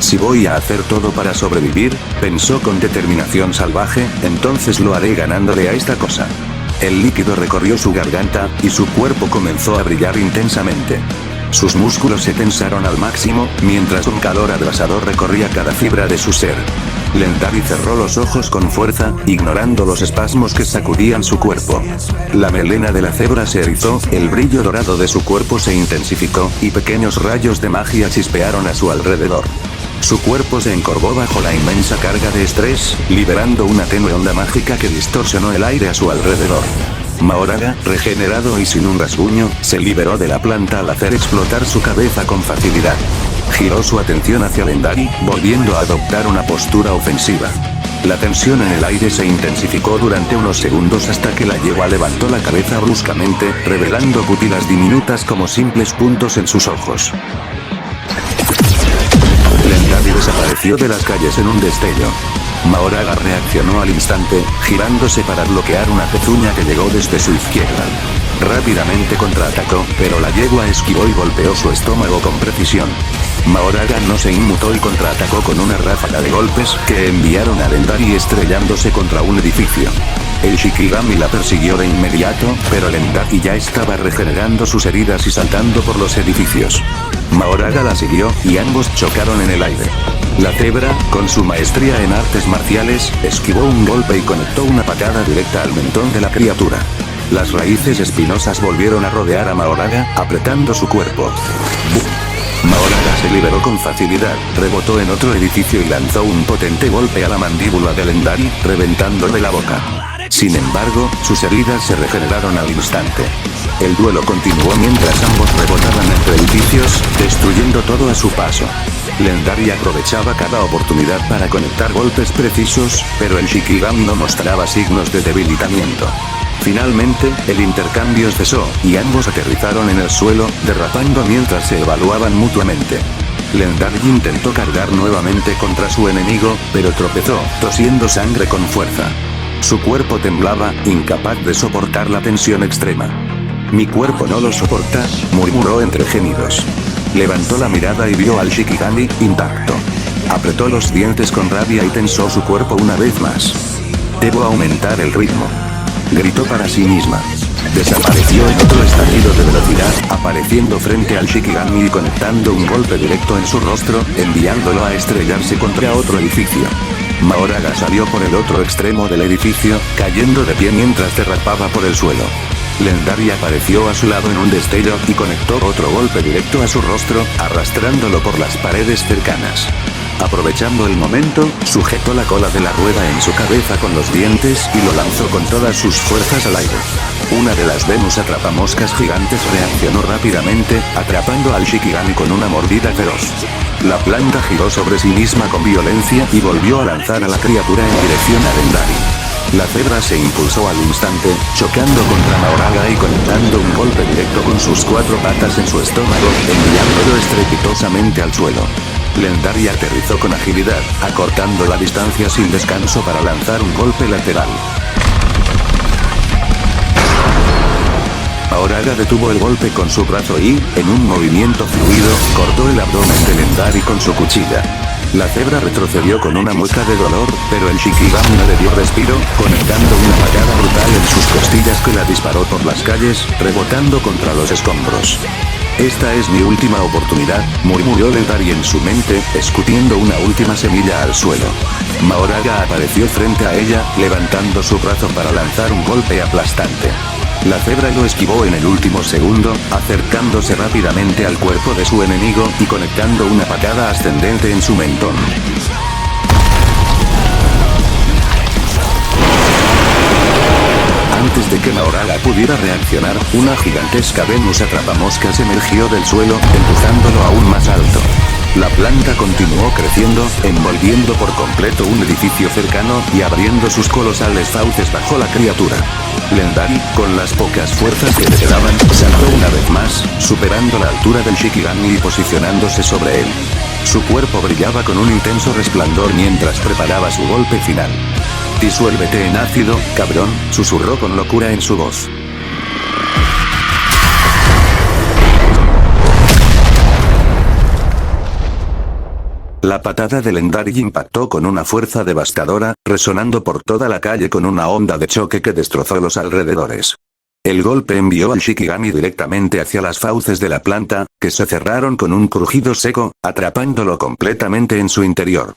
Si voy a hacer todo para sobrevivir, pensó con determinación salvaje, entonces lo haré ganándole a esta cosa. El líquido recorrió su garganta, y su cuerpo comenzó a brillar intensamente. Sus músculos se tensaron al máximo, mientras un calor abrasador recorría cada fibra de su ser. Lendari cerró los ojos con fuerza, ignorando los espasmos que sacudían su cuerpo. La melena de la cebra se erizó, el brillo dorado de su cuerpo se intensificó, y pequeños rayos de magia chispearon a su alrededor. Su cuerpo se encorvó bajo la inmensa carga de estrés, liberando una tenue onda mágica que distorsionó el aire a su alrededor. Mahoraga, regenerado y sin un rasguño, se liberó de la planta al hacer explotar su cabeza con facilidad. Giró su atención hacia Lendari, volviendo a adoptar una postura ofensiva. La tensión en el aire se intensificó durante unos segundos hasta que la yegua levantó la cabeza bruscamente, revelando pupilas diminutas como simples puntos en sus ojos. Lendari desapareció de las calles en un destello. Mahoraga reaccionó al instante, girándose para bloquear una pezuña que llegó desde su izquierda. Rápidamente contraatacó, pero la yegua esquivó y golpeó su estómago con precisión. Mahoraga no se inmutó y contraatacó con una ráfaga de golpes que enviaron a Lendari estrellándose contra un edificio. El Shikigami la persiguió de inmediato, pero Lendari ya estaba regenerando sus heridas y saltando por los edificios. Mahoraga la siguió, y ambos chocaron en el aire. La cebra, con su maestría en artes marciales, esquivó un golpe y conectó una patada directa al mentón de la criatura. Las raíces espinosas volvieron a rodear a Mahoraga, apretando su cuerpo. Mahoraga se liberó con facilidad, rebotó en otro edificio y lanzó un potente golpe a la mandíbula de Lendari, reventándole la boca. Sin embargo, sus heridas se regeneraron al instante. El duelo continuó mientras ambos rebotaban entre edificios, destruyendo todo a su paso. Lendari aprovechaba cada oportunidad para conectar golpes precisos, pero el Shikigami no mostraba signos de debilitamiento. Finalmente, el intercambio cesó, y ambos aterrizaron en el suelo, derrapando mientras se evaluaban mutuamente. Lendari intentó cargar nuevamente contra su enemigo, pero tropezó, tosiendo sangre con fuerza. Su cuerpo temblaba, incapaz de soportar la tensión extrema. Mi cuerpo no lo soporta, murmuró entre gemidos. Levantó la mirada y vio al Shikigami, intacto. Apretó los dientes con rabia y tensó su cuerpo una vez más. Debo aumentar el ritmo. Gritó para sí misma. Desapareció en otro estallido de velocidad, apareciendo frente al Shikigami y conectando un golpe directo en su rostro, enviándolo a estrellarse contra otro edificio. Mahoraga salió por el otro extremo del edificio, cayendo de pie mientras derrapaba por el suelo. Lendari apareció a su lado en un destello y conectó otro golpe directo a su rostro, arrastrándolo por las paredes cercanas. Aprovechando el momento, sujetó la cola de la rueda en su cabeza con los dientes y lo lanzó con todas sus fuerzas al aire. Una de las Venus atrapamoscas gigantes reaccionó rápidamente, atrapando al Shikigami con una mordida feroz. La planta giró sobre sí misma con violencia y volvió a lanzar a la criatura en dirección a Lendari. La cebra se impulsó al instante, chocando contra Mahoraga y conectando un golpe directo con sus 4 patas en su estómago, enviándolo estrepitosamente al suelo. Lendari aterrizó con agilidad, acortando la distancia sin descanso para lanzar un golpe lateral. Mahoraga detuvo el golpe con su brazo y, en un movimiento fluido, cortó el abdomen de Lendari con su cuchilla. La cebra retrocedió con una mueca de dolor, pero el Shikigami no le dio respiro, conectando una patada brutal en sus costillas que la disparó por las calles, rebotando contra los escombros. Esta es mi última oportunidad, murmuró Lendari en su mente, escupiendo una última semilla al suelo. Mahoraga apareció frente a ella, levantando su brazo para lanzar un golpe aplastante. La cebra lo esquivó en el último segundo, acercándose rápidamente al cuerpo de su enemigo y conectando una patada ascendente en su mentón. Antes de que Mahoraga pudiera reaccionar, una gigantesca Venus atrapamoscas emergió del suelo, empujándolo aún más alto. La planta continuó creciendo, envolviendo por completo un edificio cercano y abriendo sus colosales fauces bajo la criatura. Lendari, con las pocas fuerzas que le quedaban, saltó una vez más, superando la altura del Shikigami y posicionándose sobre él. Su cuerpo brillaba con un intenso resplandor mientras preparaba su golpe final. «Disuélvete en ácido, cabrón», susurró con locura en su voz. La patada de Lendari impactó con una fuerza devastadora, resonando por toda la calle con una onda de choque que destrozó los alrededores. El golpe envió al Shikigami directamente hacia las fauces de la planta, que se cerraron con un crujido seco, atrapándolo completamente en su interior.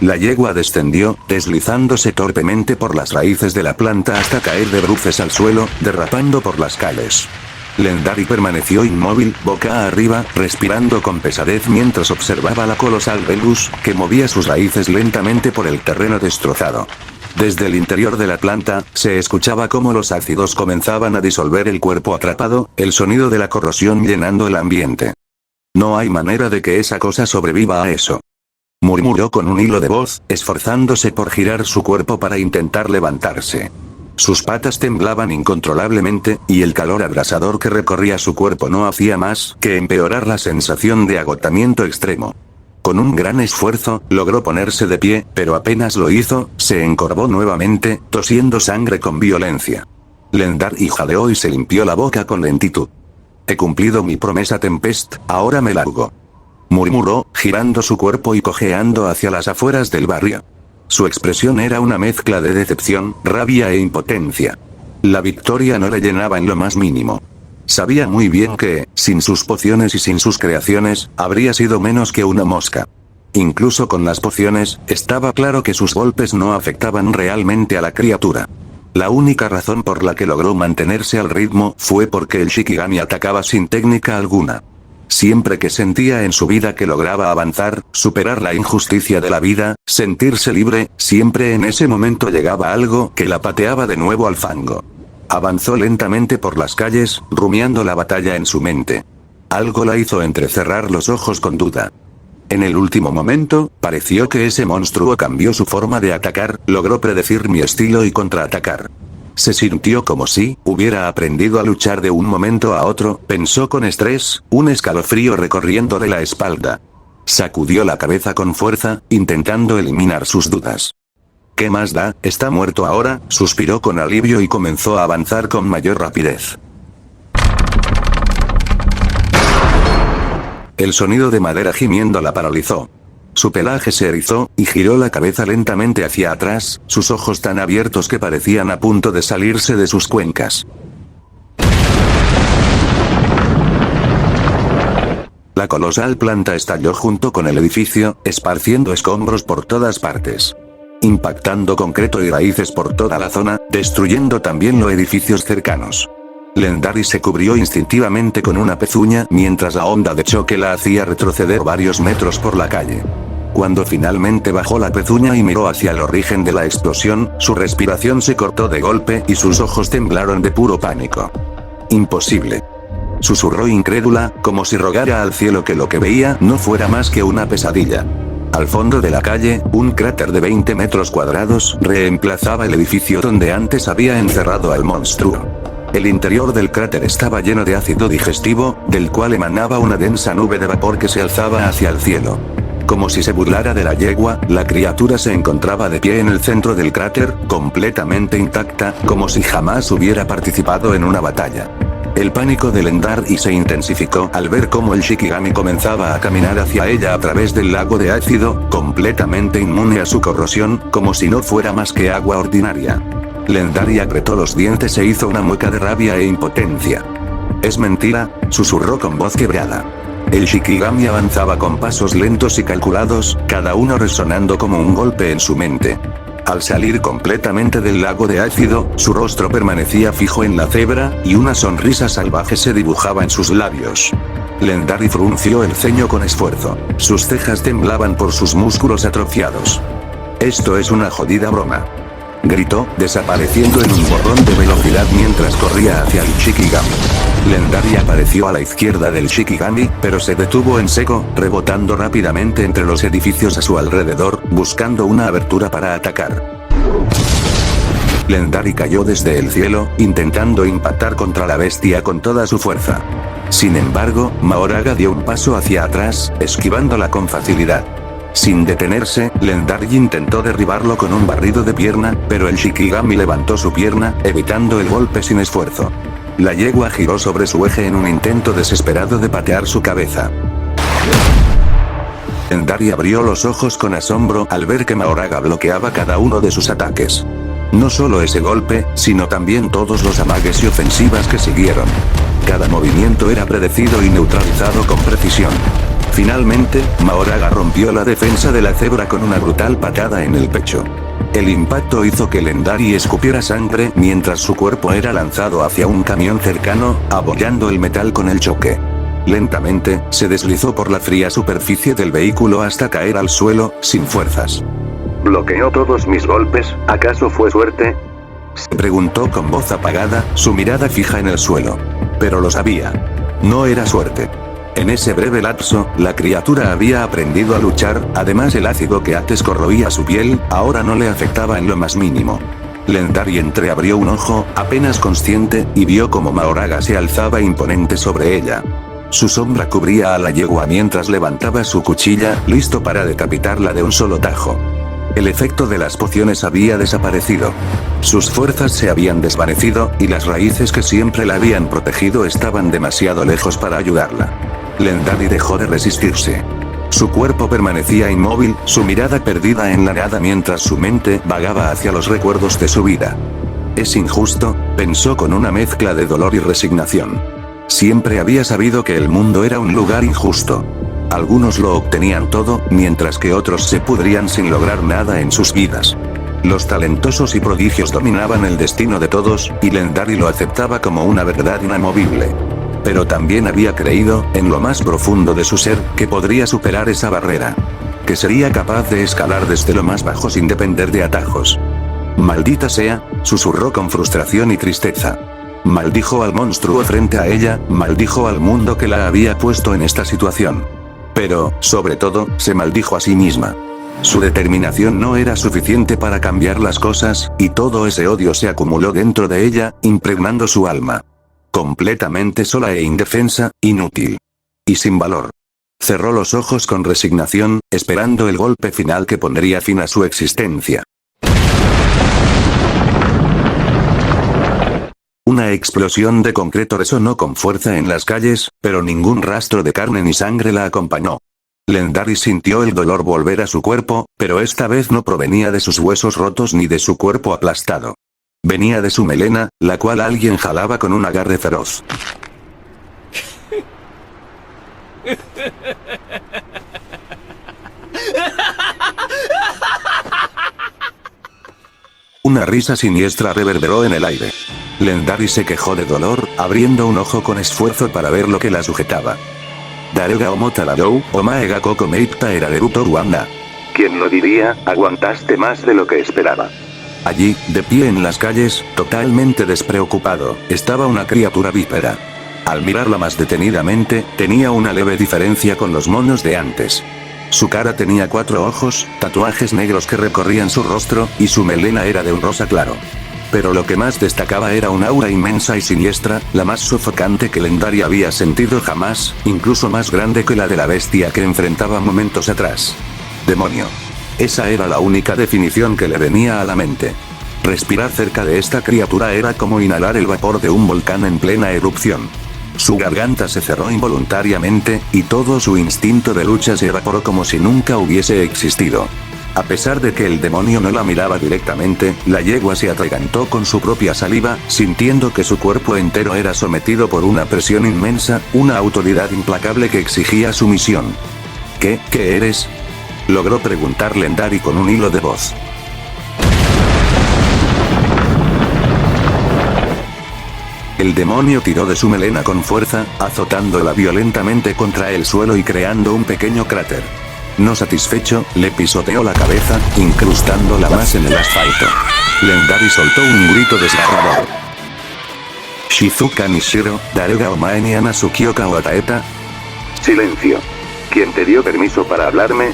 La yegua descendió, deslizándose torpemente por las raíces de la planta hasta caer de bruces al suelo, derrapando por las calles. Lendari permaneció inmóvil, boca arriba, respirando con pesadez mientras observaba la colosal Venus, que movía sus raíces lentamente por el terreno destrozado. Desde el interior de la planta, se escuchaba cómo los ácidos comenzaban a disolver el cuerpo atrapado, el sonido de la corrosión llenando el ambiente. No hay manera de que esa cosa sobreviva a eso. Murmuró con un hilo de voz, esforzándose por girar su cuerpo para intentar levantarse. Sus patas temblaban incontrolablemente, y el calor abrasador que recorría su cuerpo no hacía más que empeorar la sensación de agotamiento extremo. Con un gran esfuerzo, logró ponerse de pie, pero apenas lo hizo, se encorvó nuevamente, tosiendo sangre con violencia. Lendari jadeó y se limpió la boca con lentitud. «He cumplido mi promesa, Tempest, ahora me largo», murmuró, girando su cuerpo y cojeando hacia las afueras del barrio. Su expresión era una mezcla de decepción, rabia e impotencia. La victoria no le llenaba en lo más mínimo. Sabía muy bien que, sin sus pociones y sin sus creaciones, habría sido menos que una mosca. Incluso con las pociones, estaba claro que sus golpes no afectaban realmente a la criatura. La única razón por la que logró mantenerse al ritmo fue porque el Shikigami atacaba sin técnica alguna. Siempre que sentía en su vida que lograba avanzar, superar la injusticia de la vida, sentirse libre, siempre en ese momento llegaba algo que la pateaba de nuevo al fango. Avanzó lentamente por las calles, rumiando la batalla en su mente. Algo la hizo entrecerrar los ojos con duda. En el último momento, pareció que ese monstruo cambió su forma de atacar, logró predecir mi estilo y contraatacar. Se sintió como si hubiera aprendido a luchar de un momento a otro, pensó con estrés, un escalofrío recorriéndole la espalda. Sacudió la cabeza con fuerza, intentando eliminar sus dudas. ¿Qué más da? Está muerto ahora, suspiró con alivio y comenzó a avanzar con mayor rapidez. El sonido de madera gimiendo la paralizó. Su pelaje se erizó, y giró la cabeza lentamente hacia atrás, sus ojos tan abiertos que parecían a punto de salirse de sus cuencas. La colosal planta estalló junto con el edificio, esparciendo escombros por todas partes. Impactando concreto y raíces por toda la zona, destruyendo también los edificios cercanos. Lendari se cubrió instintivamente con una pezuña mientras la onda de choque la hacía retroceder varios metros por la calle. Cuando finalmente bajó la pezuña y miró hacia el origen de la explosión, su respiración se cortó de golpe y sus ojos temblaron de puro pánico. Imposible. Susurró incrédula, como si rogara al cielo que lo que veía no fuera más que una pesadilla. Al fondo de la calle, un cráter de 20 metros cuadrados reemplazaba el edificio donde antes había encerrado al monstruo. El interior del cráter estaba lleno de ácido digestivo, del cual emanaba una densa nube de vapor que se alzaba hacia el cielo. Como si se burlara de la yegua, la criatura se encontraba de pie en el centro del cráter, completamente intacta, como si jamás hubiera participado en una batalla. El pánico de Lendari se intensificó al ver cómo el Shikigami comenzaba a caminar hacia ella a través del lago de ácido, completamente inmune a su corrosión, como si no fuera más que agua ordinaria. Lendari apretó los dientes e hizo una mueca de rabia e impotencia. «Es mentira», susurró con voz quebrada. El Shikigami avanzaba con pasos lentos y calculados, cada uno resonando como un golpe en su mente. Al salir completamente del lago de ácido, su rostro permanecía fijo en la cebra, y una sonrisa salvaje se dibujaba en sus labios. Lendari frunció el ceño con esfuerzo. Sus cejas temblaban por sus músculos atrofiados. «Esto es una jodida broma», gritó, desapareciendo en un borrón de velocidad mientras corría hacia el Shikigami. Lendari apareció a la izquierda del Shikigami, pero se detuvo en seco, rebotando rápidamente entre los edificios a su alrededor, buscando una abertura para atacar. Lendari cayó desde el cielo, intentando impactar contra la bestia con toda su fuerza. Sin embargo, Mahoraga dio un paso hacia atrás, esquivándola con facilidad. Sin detenerse, Lendari intentó derribarlo con un barrido de pierna, pero el Shikigami levantó su pierna, evitando el golpe sin esfuerzo. La yegua giró sobre su eje en un intento desesperado de patear su cabeza. Lendari abrió los ojos con asombro al ver que Mahoraga bloqueaba cada uno de sus ataques. No solo ese golpe, sino también todos los amagues y ofensivas que siguieron. Cada movimiento era predecido y neutralizado con precisión. Finalmente, Mahoraga rompió la defensa de la cebra con una brutal patada en el pecho. El impacto hizo que Lendari escupiera sangre mientras su cuerpo era lanzado hacia un camión cercano, abollando el metal con el choque. Lentamente, se deslizó por la fría superficie del vehículo hasta caer al suelo, sin fuerzas. ¿Bloqueó todos mis golpes? ¿Acaso fue suerte? Se preguntó con voz apagada, su mirada fija en el suelo. Pero lo sabía. No era suerte. En ese breve lapso, la criatura había aprendido a luchar, además el ácido que antes corroía su piel, ahora no le afectaba en lo más mínimo. Lendari entreabrió un ojo, apenas consciente, y vio como Mahoraga se alzaba imponente sobre ella. Su sombra cubría a la yegua mientras levantaba su cuchilla, listo para decapitarla de un solo tajo. El efecto de las pociones había desaparecido. Sus fuerzas se habían desvanecido, y las raíces que siempre la habían protegido estaban demasiado lejos para ayudarla. Lendari dejó de resistirse. Su cuerpo permanecía inmóvil, su mirada perdida en la nada mientras su mente vagaba hacia los recuerdos de su vida. Es injusto, pensó con una mezcla de dolor y resignación. Siempre había sabido que el mundo era un lugar injusto. Algunos lo obtenían todo, mientras que otros se pudrían sin lograr nada en sus vidas. Los talentosos y prodigios dominaban el destino de todos, y Lendari lo aceptaba como una verdad inamovible. Pero también había creído, en lo más profundo de su ser, que podría superar esa barrera. Que sería capaz de escalar desde lo más bajo sin depender de atajos. «Maldita sea», susurró con frustración y tristeza. Maldijo al monstruo frente a ella, maldijo al mundo que la había puesto en esta situación. Pero, sobre todo, se maldijo a sí misma. Su determinación no era suficiente para cambiar las cosas, y todo ese odio se acumuló dentro de ella, impregnando su alma. Completamente sola e indefensa, inútil. Y sin valor. Cerró los ojos con resignación, esperando el golpe final que pondría fin a su existencia. Una explosión de concreto resonó con fuerza en las calles, pero ningún rastro de carne ni sangre la acompañó. Lendari sintió el dolor volver a su cuerpo, pero esta vez no provenía de sus huesos rotos ni de su cuerpo aplastado. Venía de su melena, la cual alguien jalaba con un agarre feroz. Una risa siniestra reverberó en el aire. Lendari se quejó de dolor, abriendo un ojo con esfuerzo para ver lo que la sujetaba. Darega Omotaladou, Omaega Koko Meipta era Deruto Ruanda. ¿Quién lo diría? Aguantaste más de lo que esperaba. Allí, de pie en las calles, totalmente despreocupado, estaba una criatura vípera. Al mirarla más detenidamente, tenía una leve diferencia con los monos de antes. Su cara tenía 4 ojos, tatuajes negros que recorrían su rostro, y su melena era de un rosa claro. Pero lo que más destacaba era un aura inmensa y siniestra, la más sofocante que Lendari había sentido jamás, incluso más grande que la de la bestia que enfrentaba momentos atrás. Demonio. Esa era la única definición que le venía a la mente. Respirar cerca de esta criatura era como inhalar el vapor de un volcán en plena erupción. Su garganta se cerró involuntariamente, y todo su instinto de lucha se evaporó como si nunca hubiese existido. A pesar de que el demonio no la miraba directamente, la yegua se atragantó con su propia saliva, sintiendo que su cuerpo entero era sometido por una presión inmensa, una autoridad implacable que exigía sumisión. ¿Qué eres?, logró preguntar Lendari con un hilo de voz. El demonio tiró de su melena con fuerza, azotándola violentamente contra el suelo y creando un pequeño cráter. No satisfecho, le pisoteó la cabeza, incrustándola más en el asfalto. Lendari soltó un grito desgarrador. Shizuka Nishiro, Darega Omae ni Anasukioka Wataeta. Silencio. ¿Quién te dio permiso para hablarme?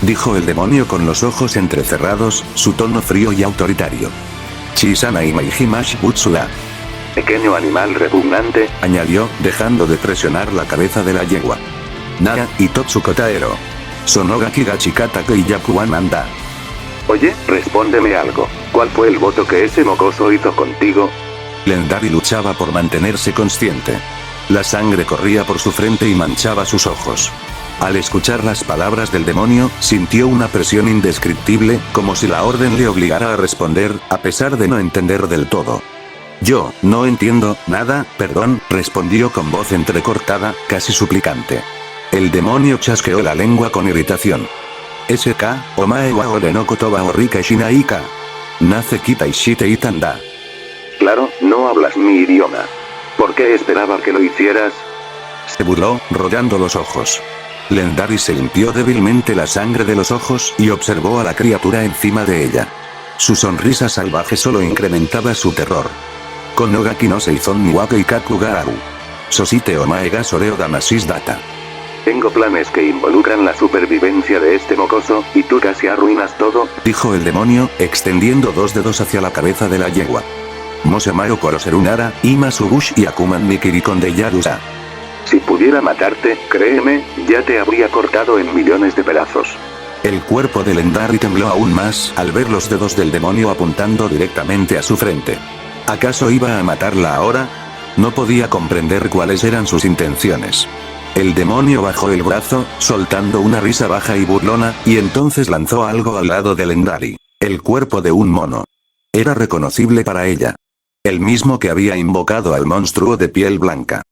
Dijo el demonio con los ojos entrecerrados, su tono frío y autoritario. Chisana Imaihimash Butsura. Pequeño animal repugnante, añadió, dejando de presionar la cabeza de la yegua. Nara, Itotsuko Taero. Sonogaki Gachikata Keiyakuan Anda. Oye, respóndeme algo. ¿Cuál fue el voto que ese mocoso hizo contigo? Lendari luchaba por mantenerse consciente. La sangre corría por su frente y manchaba sus ojos. Al escuchar las palabras del demonio, sintió una presión indescriptible, como si la orden le obligara a responder, a pesar de no entender del todo. Yo, no entiendo, nada, perdón, respondió con voz entrecortada, casi suplicante. El demonio chasqueó la lengua con irritación. SK, Omae wa ore no kotoba o rika shinaika. Nace kita ishite itanda. Claro, no hablas mi idioma. ¿Por qué esperaba que lo hicieras? Se burló, rollando los ojos. Lendari se limpió débilmente la sangre de los ojos y observó a la criatura encima de ella. Su sonrisa salvaje solo incrementaba su terror. Konogaki no seizon ni wake ikaku gaau. Sosite omae ga soreo damasis data. Tengo planes que involucran la supervivencia de este mocoso, y tú casi arruinas todo, dijo el demonio, extendiendo 2 dedos hacia la cabeza de la yegua. Mosemayo Koroserunara, Ima Sugush y Akuman Nikirikon de Yarusa. Si pudiera matarte, créeme, ya te habría cortado en millones de pedazos. El cuerpo de Lendari tembló aún más al ver los dedos del demonio apuntando directamente a su frente. ¿Acaso iba a matarla ahora? No podía comprender cuáles eran sus intenciones. El demonio bajó el brazo, soltando una risa baja y burlona, y entonces lanzó algo al lado de Lendari. El cuerpo de un mono. Era reconocible para ella. El mismo que había invocado al monstruo de piel blanca.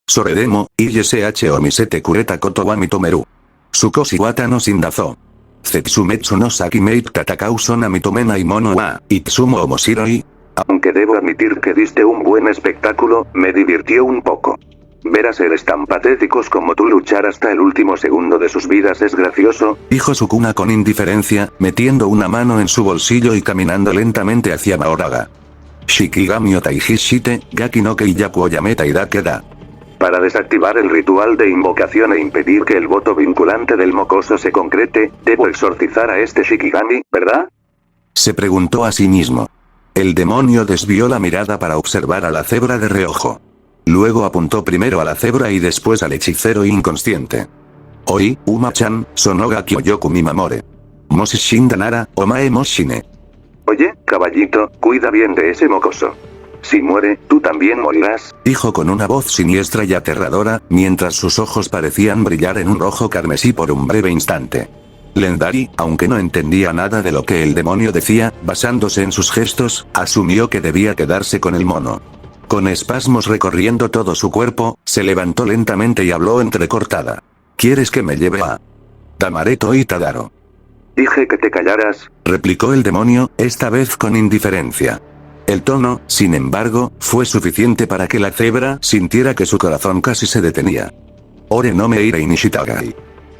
Soredemo, ISH Omisete Kureta Koto wa Mitomeru. Sukoshi wata no Shindazo. Zetsumetsu no Sakimate Tatakau Sona Mitomena y Mono wa Itsumo Omoshiroi. Aunque debo admitir que diste un buen espectáculo, me divirtió un poco. Ver a seres tan patéticos como tú luchar hasta el último segundo de sus vidas es gracioso, dijo Sukuna con indiferencia, metiendo una mano en su bolsillo y caminando lentamente hacia Maoraga. Shikigami o Taihishite, Gaki no Keiyaku Oyame Taida Keda. Para desactivar el ritual de invocación e impedir que el voto vinculante del mocoso se concrete, debo exorcizar a este Shikigami, ¿verdad? Se preguntó a sí mismo. El demonio desvió la mirada para observar a la cebra de reojo. Luego apuntó primero a la cebra y después al hechicero inconsciente. Oi, Uma-chan, Sonoga Kyoyoku Mimamore. Moshi Shindanara, Omae Moshine. Oye, caballito, cuida bien de ese mocoso. Si muere, tú también morirás, dijo con una voz siniestra y aterradora, mientras sus ojos parecían brillar en un rojo carmesí por un breve instante. Lendari, aunque no entendía nada de lo que el demonio decía, basándose en sus gestos, asumió que debía quedarse con el mono. Con espasmos recorriendo todo su cuerpo, se levantó lentamente y habló entrecortada. ¿Quieres que me lleve a Tamareto y Tadaro? Dije que te callaras, replicó el demonio, esta vez con indiferencia. El tono, sin embargo, fue suficiente para que la cebra sintiera que su corazón casi se detenía. Ore no me irei nishitagai.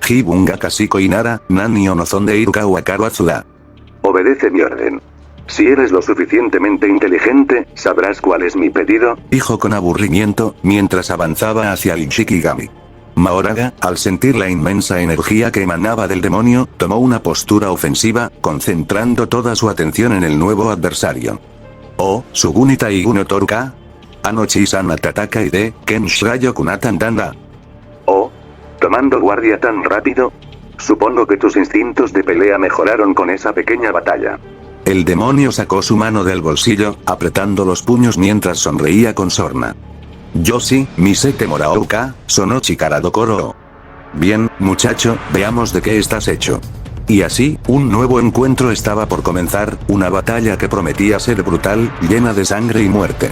Hibunga kasiko inara, nani onozonde iruka wakaru atsuda. Obedece mi orden. Si eres lo suficientemente inteligente, sabrás cuál es mi pedido, dijo con aburrimiento, mientras avanzaba hacia el Shikigami. Maoraga, al sentir la inmensa energía que emanaba del demonio, tomó una postura ofensiva, concentrando toda su atención en el nuevo adversario. Oh, Suguni Taiguno Toruka. Anochi-san Tataka Ide, Ken Shrayo Kunatan Danda. Oh, tomando guardia tan rápido. Supongo que tus instintos de pelea mejoraron con esa pequeña batalla. El demonio sacó su mano del bolsillo, apretando los puños mientras sonreía con sorna. Yoshi, Misete Moraoka, Sonochi Karadokoro. Bien, muchacho, veamos de qué estás hecho. Y así, un nuevo encuentro estaba por comenzar, una batalla que prometía ser brutal, llena de sangre y muerte.